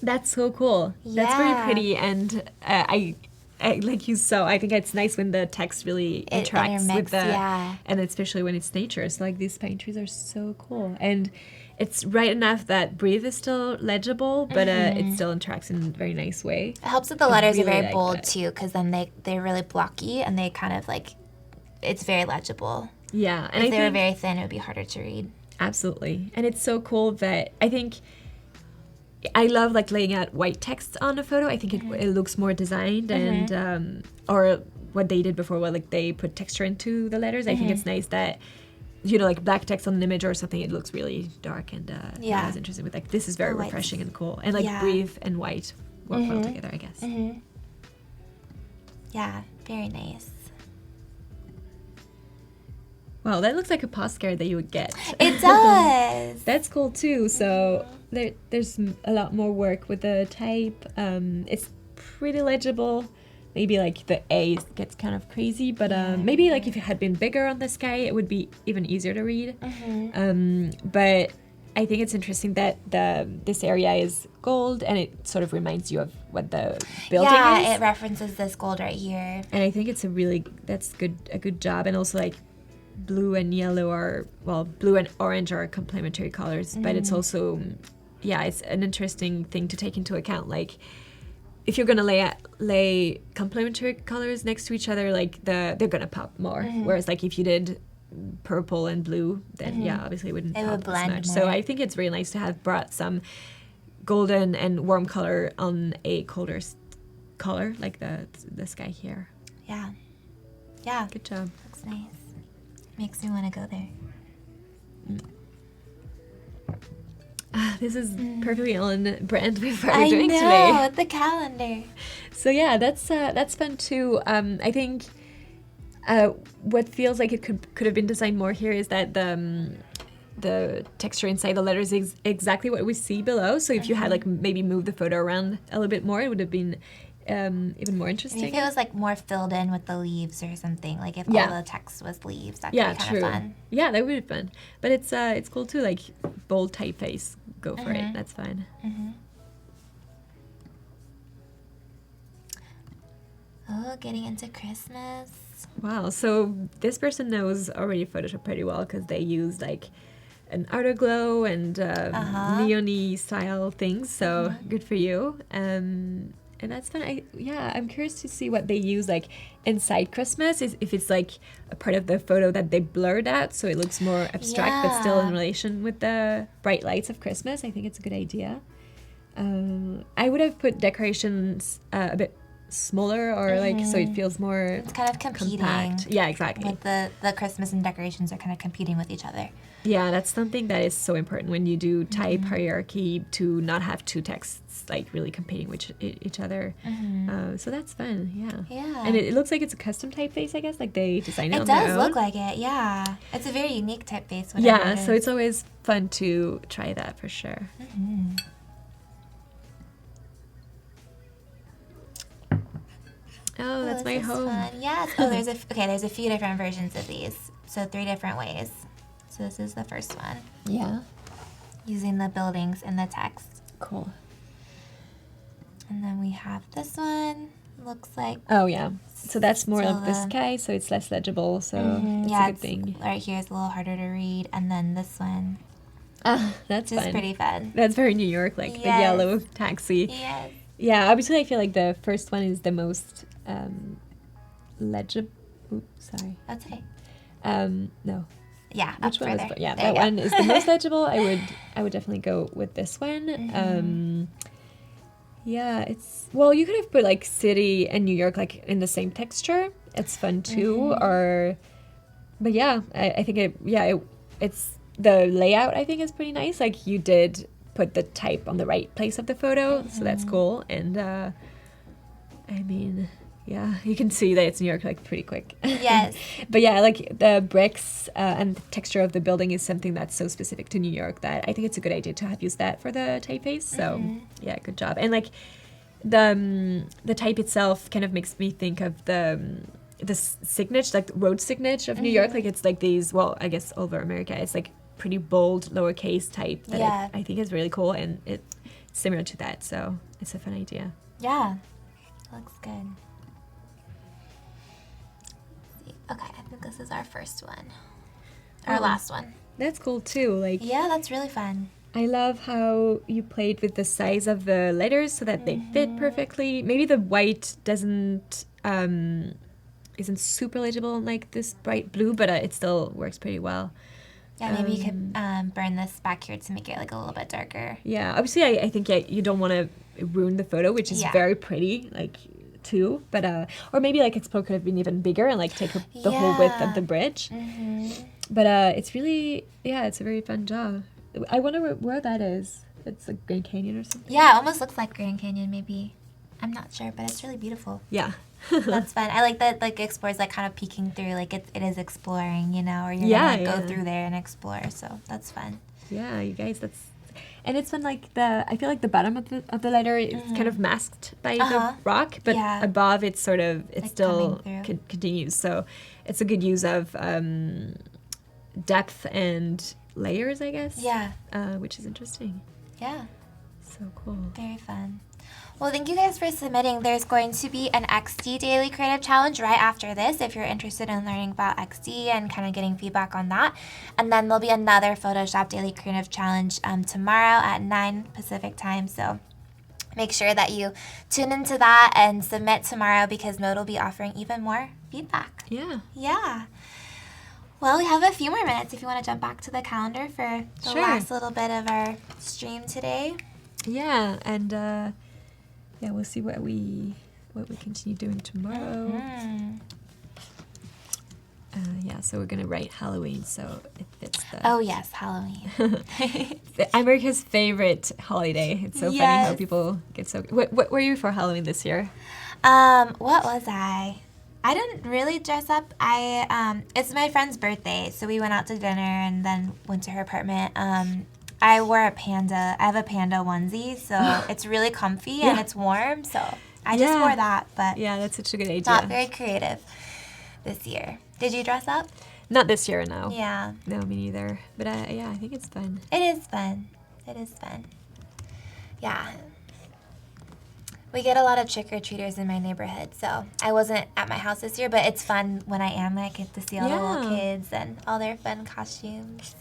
That's so cool. Yeah. That's very pretty, and I like you saw. I think it's nice when the text really interacts with the, and especially when it's nature. It's like these pine trees are so cool, and it's right enough that breathe is still legible, but it still interacts in a very nice way. It helps that the letters really are very like bold that. too, because then they're really blocky and they kind of like, it's very legible. Yeah, and if they were very thin, it would be harder to read. Absolutely, and it's so cool that I think I love like laying out white text on a photo. I think it looks more designed, and or what they did before, where like they put texture into the letters. I think it's nice that, you know, like black text on an image or something, it looks really dark, and I was interested with like this is very refreshing and cool, and like breathe and white work well together, I guess. Yeah, very nice. Wow, that looks like a postcard that you would get. It does. That's cool too. So there's a lot more work with the type. It's pretty legible. Maybe like the A gets kind of crazy, but maybe like if it had been bigger on the sky, it would be even easier to read. But I think it's interesting that this area is gold, and it sort of reminds you of what the building is. Yeah, it references this gold right here. And I think it's a good job. And also like blue and yellow blue and orange are complementary colors, but it's also, it's an interesting thing to take into account. Like if you're gonna lay complementary colors next to each other, like they're gonna pop more. Whereas like if you did purple and blue, then obviously it wouldn't pop as much. More. So I think it's really nice to have brought some golden and warm color on a colder color like the sky here. Yeah. Good job. Looks nice. Makes me want to go there. This is perfectly on brand with what we're doing today. I know, the calendar. So yeah, that's fun too. I think what feels like it could have been designed more here is that the texture inside the letters is exactly what we see below. So if you had like maybe moved the photo around a little bit more, it would have been even more interesting. If it was like more filled in with the leaves or something, like if all the text was leaves, that could be kind of fun. Yeah, that would be fun. But it's cool too, like bold typeface. Go for it. That's fine. Oh, getting into Christmas. Wow. So this person knows already Photoshop pretty well because they use like an outer glow and neon-y style things. So good for you. And that's fun. I'm curious to see what they use like inside Christmas. If it's like a part of the photo that they blurred out, so it looks more abstract, but still in relation with the bright lights of Christmas. I think it's a good idea. I would have put decorations a bit smaller, or like so it feels more. It's kind of competing. Compact. Yeah, exactly. With the Christmas and decorations are kind of competing with each other. Yeah, that's something that is so important when you do type hierarchy, to not have two texts like really competing with each other. So that's fun, Yeah. And it looks like it's a custom typeface, I guess, like they designed it on their own. It does look like it, yeah. It's a very unique typeface. Yeah, so it's always fun to try that for sure. Oh, that's my home. Fun. Yes. Oh, there's a few different versions of these. So 3 different ways. So this is the first one. Yeah. Using the buildings and the text. Cool. And then we have this one. Looks like. Oh yeah. So that's more of the sky, so it's less legible. So it's a good thing. Right here is a little harder to read, and then this one. That's just pretty fun. That's very New York, like the yellow taxi. Yes. Yeah. Obviously, I feel like the first one is the most legible. Oops, sorry. That's okay. No. Yeah, which one further. is? Yeah, that one is the most legible. I would definitely go with this one. Yeah, it's you could have put like city and New York like in the same texture. It's fun too. But yeah, I think it's the layout. I think is pretty nice. Like you did put the type on the right place of the photo, so that's cool. And I mean. Yeah, you can see that it's New York like pretty quick. Yes. But yeah, like the bricks and the texture of the building is something that's so specific to New York that I think it's a good idea to have used that for the typeface. So yeah, good job. And like the type itself kind of makes me think of the signage, like the road signage of New York. Like it's like these, I guess all over America, it's like pretty bold lowercase type that I think is really cool, and it's similar to that. So it's a fun idea. Yeah, looks good. Okay, I think this is our first one. Our last one. That's cool too. Like yeah, that's really fun. I love how you played with the size of the letters so that they fit perfectly. Maybe the white isn't super legible in like this bright blue, but it still works pretty well. Yeah, maybe you could burn this back here to make it like a little bit darker. Yeah, obviously I think you don't want to ruin the photo, which is very pretty, like too. But or maybe like Explore could have been even bigger and like take up the whole width of the bridge. But it's really it's a very fun job. I wonder where that is. It's like Grand Canyon or something. Yeah, it almost looks like Grand Canyon maybe. I'm not sure, but it's really beautiful. Yeah. That's fun. I like that like Explore's like kind of peeking through, like it is exploring, you know, or you're gonna go through there and explore, so that's fun. Yeah, you guys, and it's fun. Like I feel like the bottom of the letter is kind of masked by the rock, but above it's sort of like still continues. So it's a good use of depth and layers, I guess. Yeah. Which is interesting. Yeah. So cool. Very fun. Well, thank you guys for submitting. There's going to be an XD Daily Creative Challenge right after this if you're interested in learning about XD and kind of getting feedback on that. And then there'll be another Photoshop Daily Creative Challenge tomorrow at 9 Pacific time. So make sure that you tune into that and submit tomorrow because Node will be offering even more feedback. Yeah. Yeah. Well, we have a few more minutes if you want to jump back to the calendar for the last little bit of our stream today. Yeah, and yeah, we'll see what we continue doing tomorrow. Mm-hmm. Yeah, so we're gonna write Halloween, so it fits the. Oh yes, Halloween. America's favorite holiday. It's so funny how people get so. What were you for Halloween this year? What was I? I didn't really dress up. It's my friend's birthday, so we went out to dinner and then went to her apartment. I wore a panda. I have a panda onesie, so it's really comfy and it's warm. So I just wore that, but yeah, that's such a good idea. Not very creative this year. Did you dress up? Not this year, no. Yeah. No, me neither. But yeah, I think it's fun. It is fun. It is fun. Yeah. We get a lot of trick-or-treaters in my neighborhood, so I wasn't at my house this year, but it's fun when I am. I get to see all the little kids and all their fun costumes.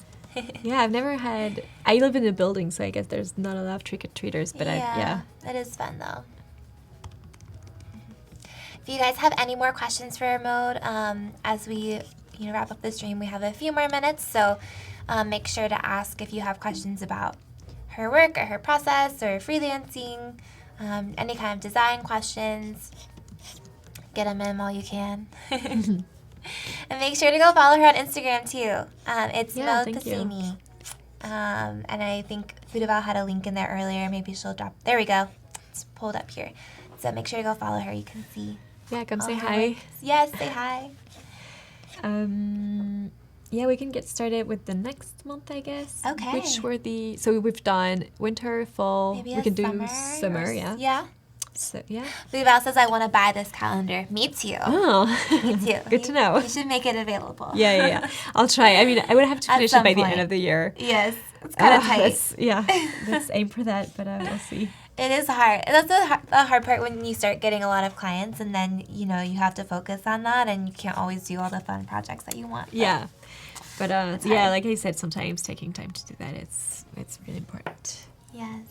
Yeah, I've never had. I live in a building, so I guess there's not a lot of trick-or-treaters, but it is fun though. If you guys have any more questions for Mode, as we wrap up the stream, we have a few more minutes, so make sure to ask if you have questions about her work or her process or freelancing, any kind of design questions. Get them in while you can. And make sure to go follow her on Instagram too. It's Mode Passini. And I think Fudaval had a link in there earlier. Maybe she'll drop. There we go. It's pulled up here. So make sure to go follow her. You can see. Yeah, come say hi. Yes, say hi. Yeah, we can get started with the next month, I guess. Okay. Which were so we've done winter, fall. Maybe we can do summer, yeah. Yeah. So yeah. Fudaval says I want to buy this calendar. Me too. Oh. Me too. Good to know. You should make it available. Yeah. I'll try. I mean, I would have to finish it by the end of the year. Yes. It's kind of tight. Let's aim for that, but we'll see. It is hard. That's the hard part when you start getting a lot of clients, and then you have to focus on that, and you can't always do all the fun projects that you want. Yeah, but like I said, sometimes taking time to do that it's really important. Yes.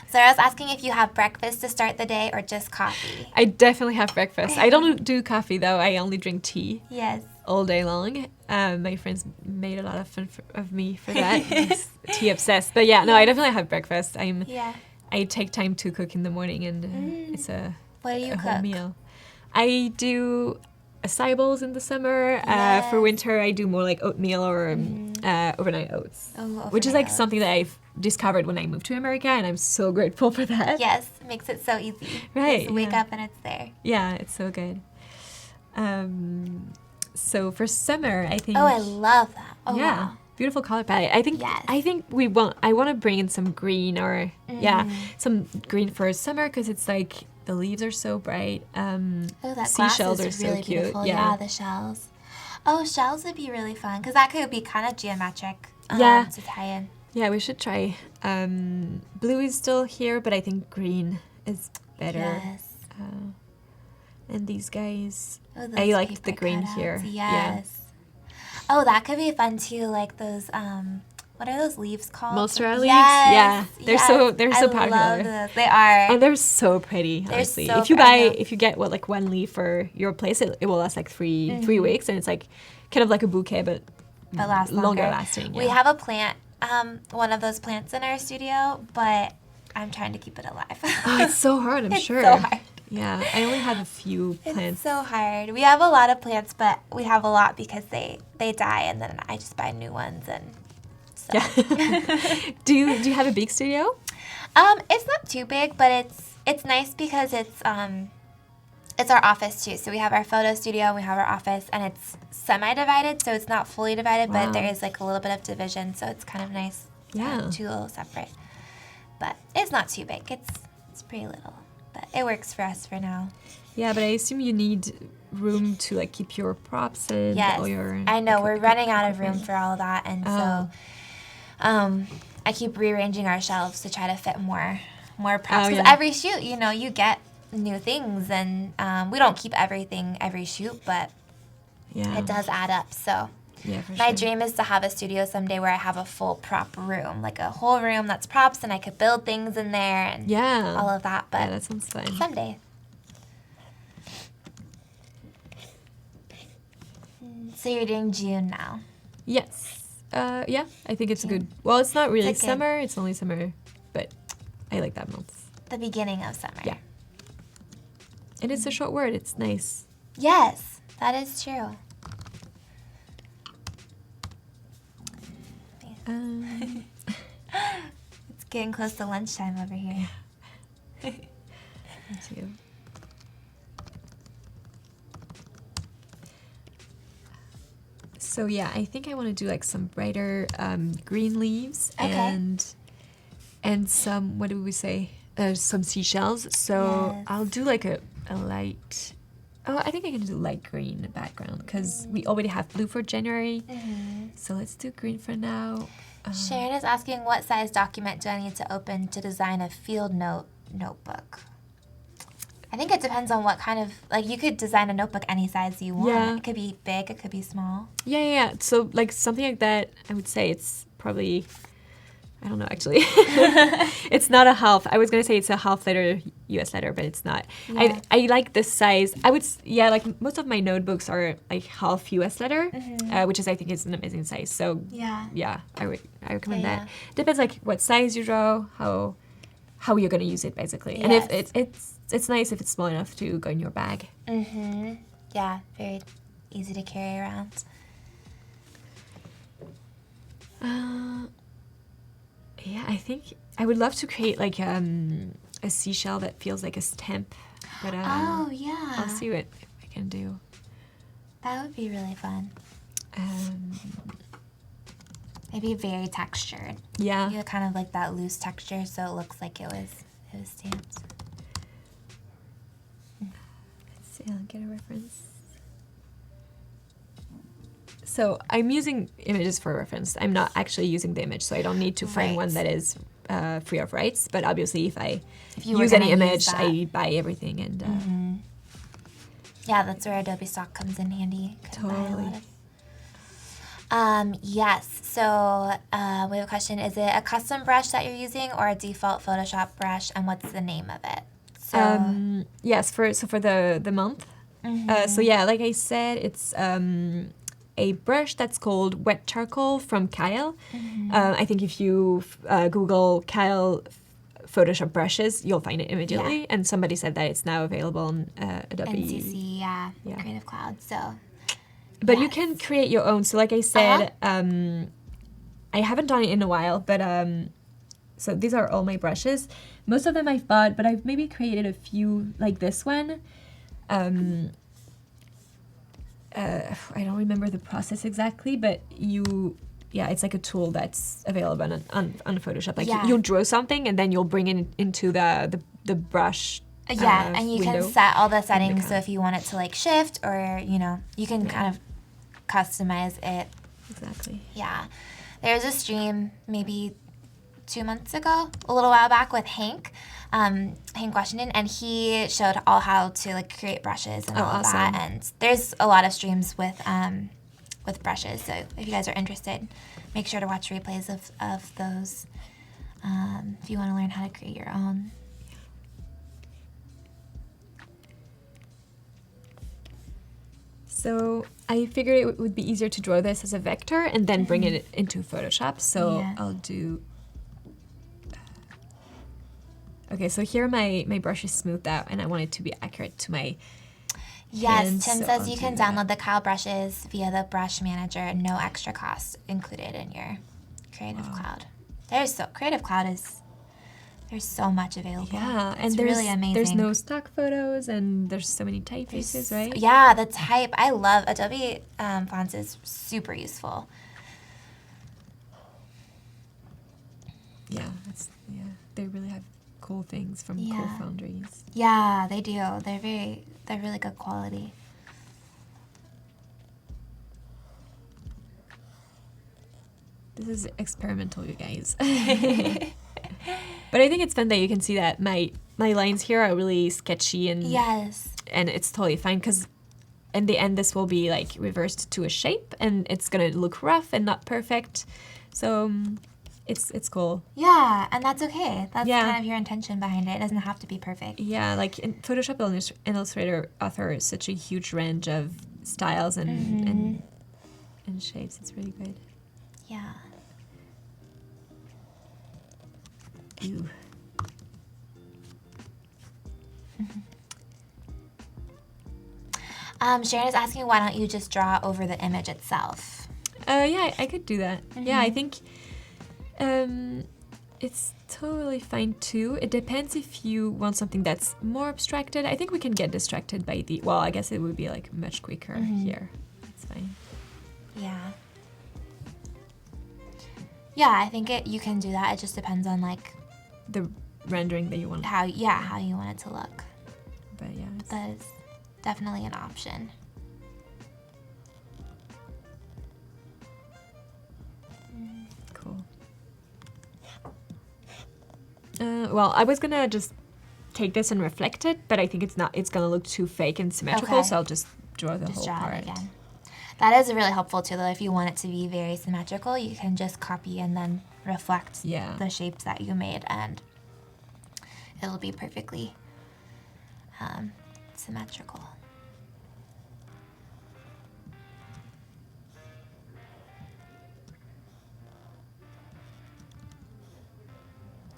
Sarah was asking if you have breakfast to start the day or just coffee. I definitely have breakfast. I don't do coffee though. I only drink tea. Yes. All day long. My friends made a lot of fun of me for that. Tea obsessed. But yeah, no, I definitely have breakfast. I take time to cook in the morning, and it's what do you whole cook? meal. I do acai bowls in the summer. For winter, I do more like oatmeal or overnight oats, which is like something that I've discovered when I moved to America, and I'm so grateful for that. Yes, it makes it so easy. Right. Just wake up and it's there. Yeah, it's so good. So for summer, I think. Oh, I love that. Oh, yeah. wow. Beautiful color palette. I think I want to bring in some green or some green for summer because it's like the leaves are so bright. That seashells glass is are really so cute. Beautiful. Yeah, the shells. Oh, shells would be really fun because that could be kind of geometric to tie in. Yeah, we should try. Blue is still here, but I think green is better. Yes. And these guys, I liked the green cutouts. here. Yes. Yeah. Oh, that could be fun too. Like those, what are those leaves called? Monstera leaves. Yes. Yeah, they're so popular. I love those. They are. And they're so pretty. Honestly, so if you get one leaf for your place, it will last like three weeks, and it's like kind of like a bouquet, but lasts longer lasting. Yeah. We have a plant, one of those plants in our studio, but I'm trying to keep it alive. Oh, it's so hard. I'm sure. It's so hard. Yeah, I only have a few plants. It's so hard. We have a lot of plants, but we have a lot because they die, and then I just buy new ones, and so. Yeah. Do you have a big studio? It's not too big, but it's nice because it's our office too. So we have our photo studio, we have our office, and it's semi-divided, so it's not fully divided, but there is like a little bit of division, so it's kind of nice. Yeah. Two little separate, but it's not too big. It's pretty little. But it works for us for now. Yeah, but I assume you need room to like keep your props and all your. I know we're running out of room for all of that, and so I keep rearranging our shelves to try to fit more props. Because yeah. every shoot, you know, you get new things, and we don't keep everything every shoot, but it does add up. So yeah, for my sure. dream is to have a studio someday where I have a full prop room, like a whole room that's props, and I could build things in there and all of that. But yeah, that sounds fun. someday. So you're doing June now. Yes. Yeah, I think it's a good. Well, it's not really It's a good- summer. It's only summer, but I like that month. The beginning of summer. Yeah. And it's a short word. It's nice. Yes, that is true. It's getting close to lunchtime over here. Me too. So yeah, I think I want to do like some brighter green leaves and some, what do we say? Some seashells. So Yes. I'll do like a light. Oh, I think I can do light green background because we already have blue for January. So let's do green for now. Sharon is asking, what size document do I need to open to design a field notebook? I think it depends on what kind of, like, you could design a notebook any size you want. Yeah. It could be big, it could be small. Yeah. So like something like that, I would say it's probably, I don't know actually. It's not a half. I was going to say it's a half letter US letter, but it's not. Yeah. I like this size. I would, like most of my notebooks are like half US letter, which I think is an amazing size. So Yeah. I recommend Yeah, that. Depends like what size you draw, how you're going to use it basically. And if it's nice if it's small enough to go in your bag. Yeah, very easy to carry around. Yeah, I think I would love to create like a seashell that feels like a stamp. But Oh, yeah. I'll see what I can do. That would be really fun. Maybe very textured. Yeah. You kind of like that loose texture, so it looks like it was stamped. Let's see, I'll get a reference. So I'm using images for reference. I'm not actually using the image, so I don't need to find one that is free of rights. But obviously, if you were use gonna any use image, that. I buy everything. And Yeah, that's where Adobe Stock comes in handy. Can buy a Totally. lot of- yes, so we have a question. Is it a custom brush that you're using or a default Photoshop brush, and what's the name of it? So, yes, for the month. So yeah, like I said, it's a brush that's called Wet Charcoal from Kyle. I think if you Google Kyle Photoshop brushes, you'll find it immediately. Yeah. And somebody said that it's now available on Adobe. NCC, yeah, Creative Cloud. So, But you can create your own. So like I said, I haven't done it in a while, but so these are all my brushes. Most of them I've bought, but I've maybe created a few like this one. I don't remember the process exactly, but it's like a tool that's available on Photoshop. Like you'll draw something and then you'll bring it into the brush. And you window. can set all the settings. So if you want it to like shift, or you can kind of customize it. Exactly. Yeah, there was a stream maybe 2 months ago, a little while back, with Hank Washington, and he showed all how to like create brushes and all of that. And there's a lot of streams with brushes. So if you guys are interested, make sure to watch replays of those if you want to learn how to create your own. So I figured it would be easier to draw this as a vector and then bring it into Photoshop. So I'll do... Okay, so here my brush is smoothed out and I want it to be accurate to my hands, Tim so says I'll you do can that. download the Kyle brushes via the brush manager, no extra cost included in your Creative Cloud. Creative Cloud there's so much available. Yeah, it's and there's really amazing. there's no stock photos and there's so many typefaces, right? Yeah, the type. I love Adobe fonts is super useful. Yeah, they really have cool things from cool foundries. Yeah, they do. They're really good quality. This is experimental, you guys. But I think it's fun that you can see that my lines here are really sketchy and Yes. and it's totally fine because in the end this will be like reversed to a shape and it's gonna look rough and not perfect. So it's cool. Yeah, and that's okay. That's Yeah. kind of your intention behind it. It doesn't have to be perfect. Yeah, like in Photoshop and Illustrator offers such a huge range of styles and shapes. It's really good. Yeah. Ew. Sharon is asking, why don't you just draw over the image itself? Yeah, I could do that. Yeah, I think it's totally fine too. It depends if you want something that's more abstracted. I think we can get distracted by the, well, I guess it would be like much quicker here. It's fine. Yeah. Yeah, I think you can do that. It just depends on like The rendering that you want. how you want it to look. But yeah, That is definitely an option. cool. Well, I was gonna just take this and reflect it, but I think it's gonna look too fake and symmetrical, Okay. so I'll just draw the Just whole draw part. it again. That is really helpful too, though. If you want it to be very symmetrical, you can just copy and then reflect Yeah. the shapes that you made, and it'll be perfectly symmetrical.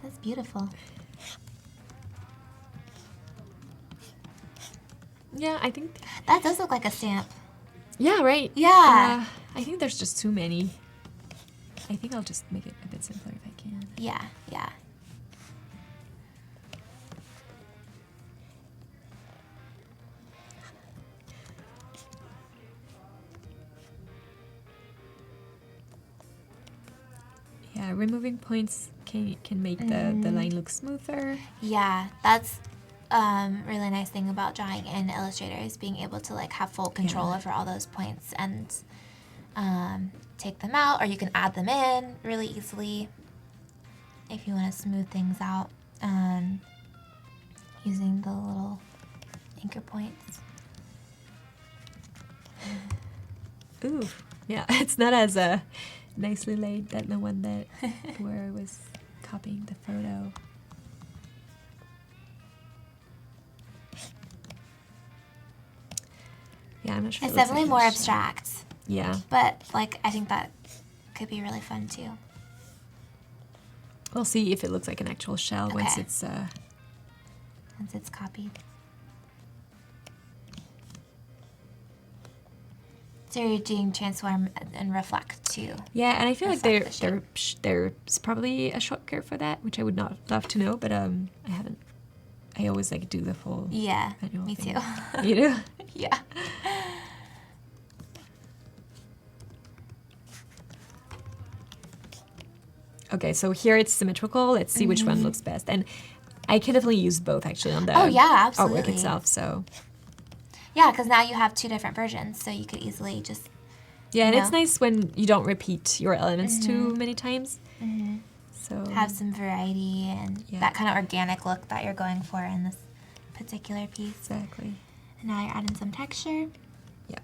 That's beautiful. Yeah, I think. That does look like a stamp. Yeah, right. Yeah. I think there's just too many. I think I'll just make it a bit simpler if I can. Yeah, yeah. Yeah, removing points can make the line look smoother. Yeah, that's really nice thing about drawing in Illustrator is being able to like have full control over all those points and take them out, or you can add them in really easily if you want to smooth things out using the little anchor points. Ooh, yeah, it's not as nicely laid than the one that where I was copying the photo. Yeah, I'm not sure. It's it looks definitely like more a abstract, Yeah. but like I think that could be really fun too. We'll see if it looks like an actual shell once Okay. it's Once it's copied. So you're doing transform and reflect too. yeah, and I feel like Reflect the there's probably a shortcut for that, which I would not love to know, but I haven't. I always like do the full Yeah, manual me thing. too. You do? Yeah. Okay, so here it's symmetrical. Let's see which one looks best. And I can definitely use both actually on the Oh, yeah, artwork absolutely. itself. So Yeah, because now you have two different versions, so you could easily just yeah, and You it's know? nice when you don't repeat your elements too many times. So have some variety and Yeah. that kind of organic look that you're going for in this particular piece. exactly. And now you're adding some texture. Yep.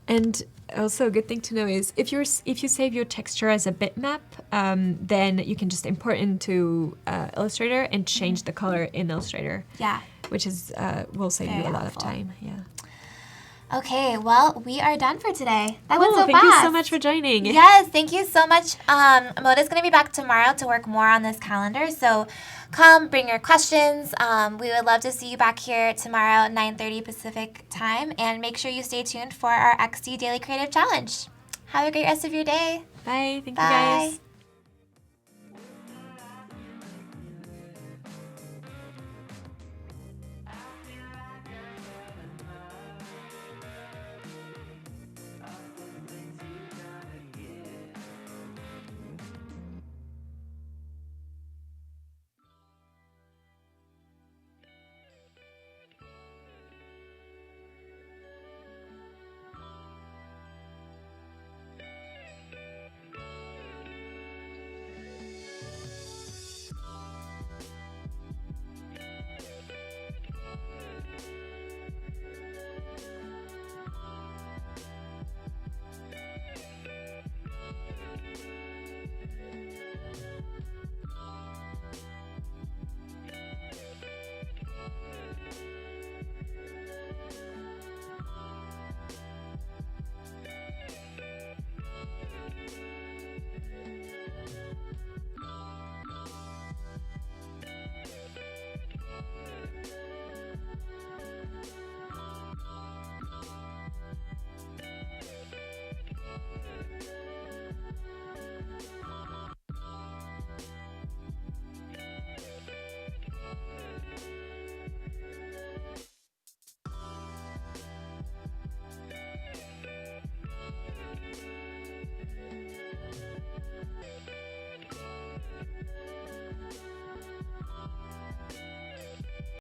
And also a good thing to know is if you save your texture as a bitmap, then you can just import into Illustrator and change the color in Illustrator, Yeah. which is will save Very you a lot helpful. of time. Yeah. Okay, well, we are done for today. That went Cool, so thank fast. you so much for joining. Yes, thank you so much. Moda's going to be back tomorrow to work more on this calendar, so come, bring your questions. We would love to see you back here tomorrow at 9:30 Pacific time, and make sure you stay tuned for our XD Daily Creative Challenge. Have a great rest of your day. Bye. Thank you Bye. guys.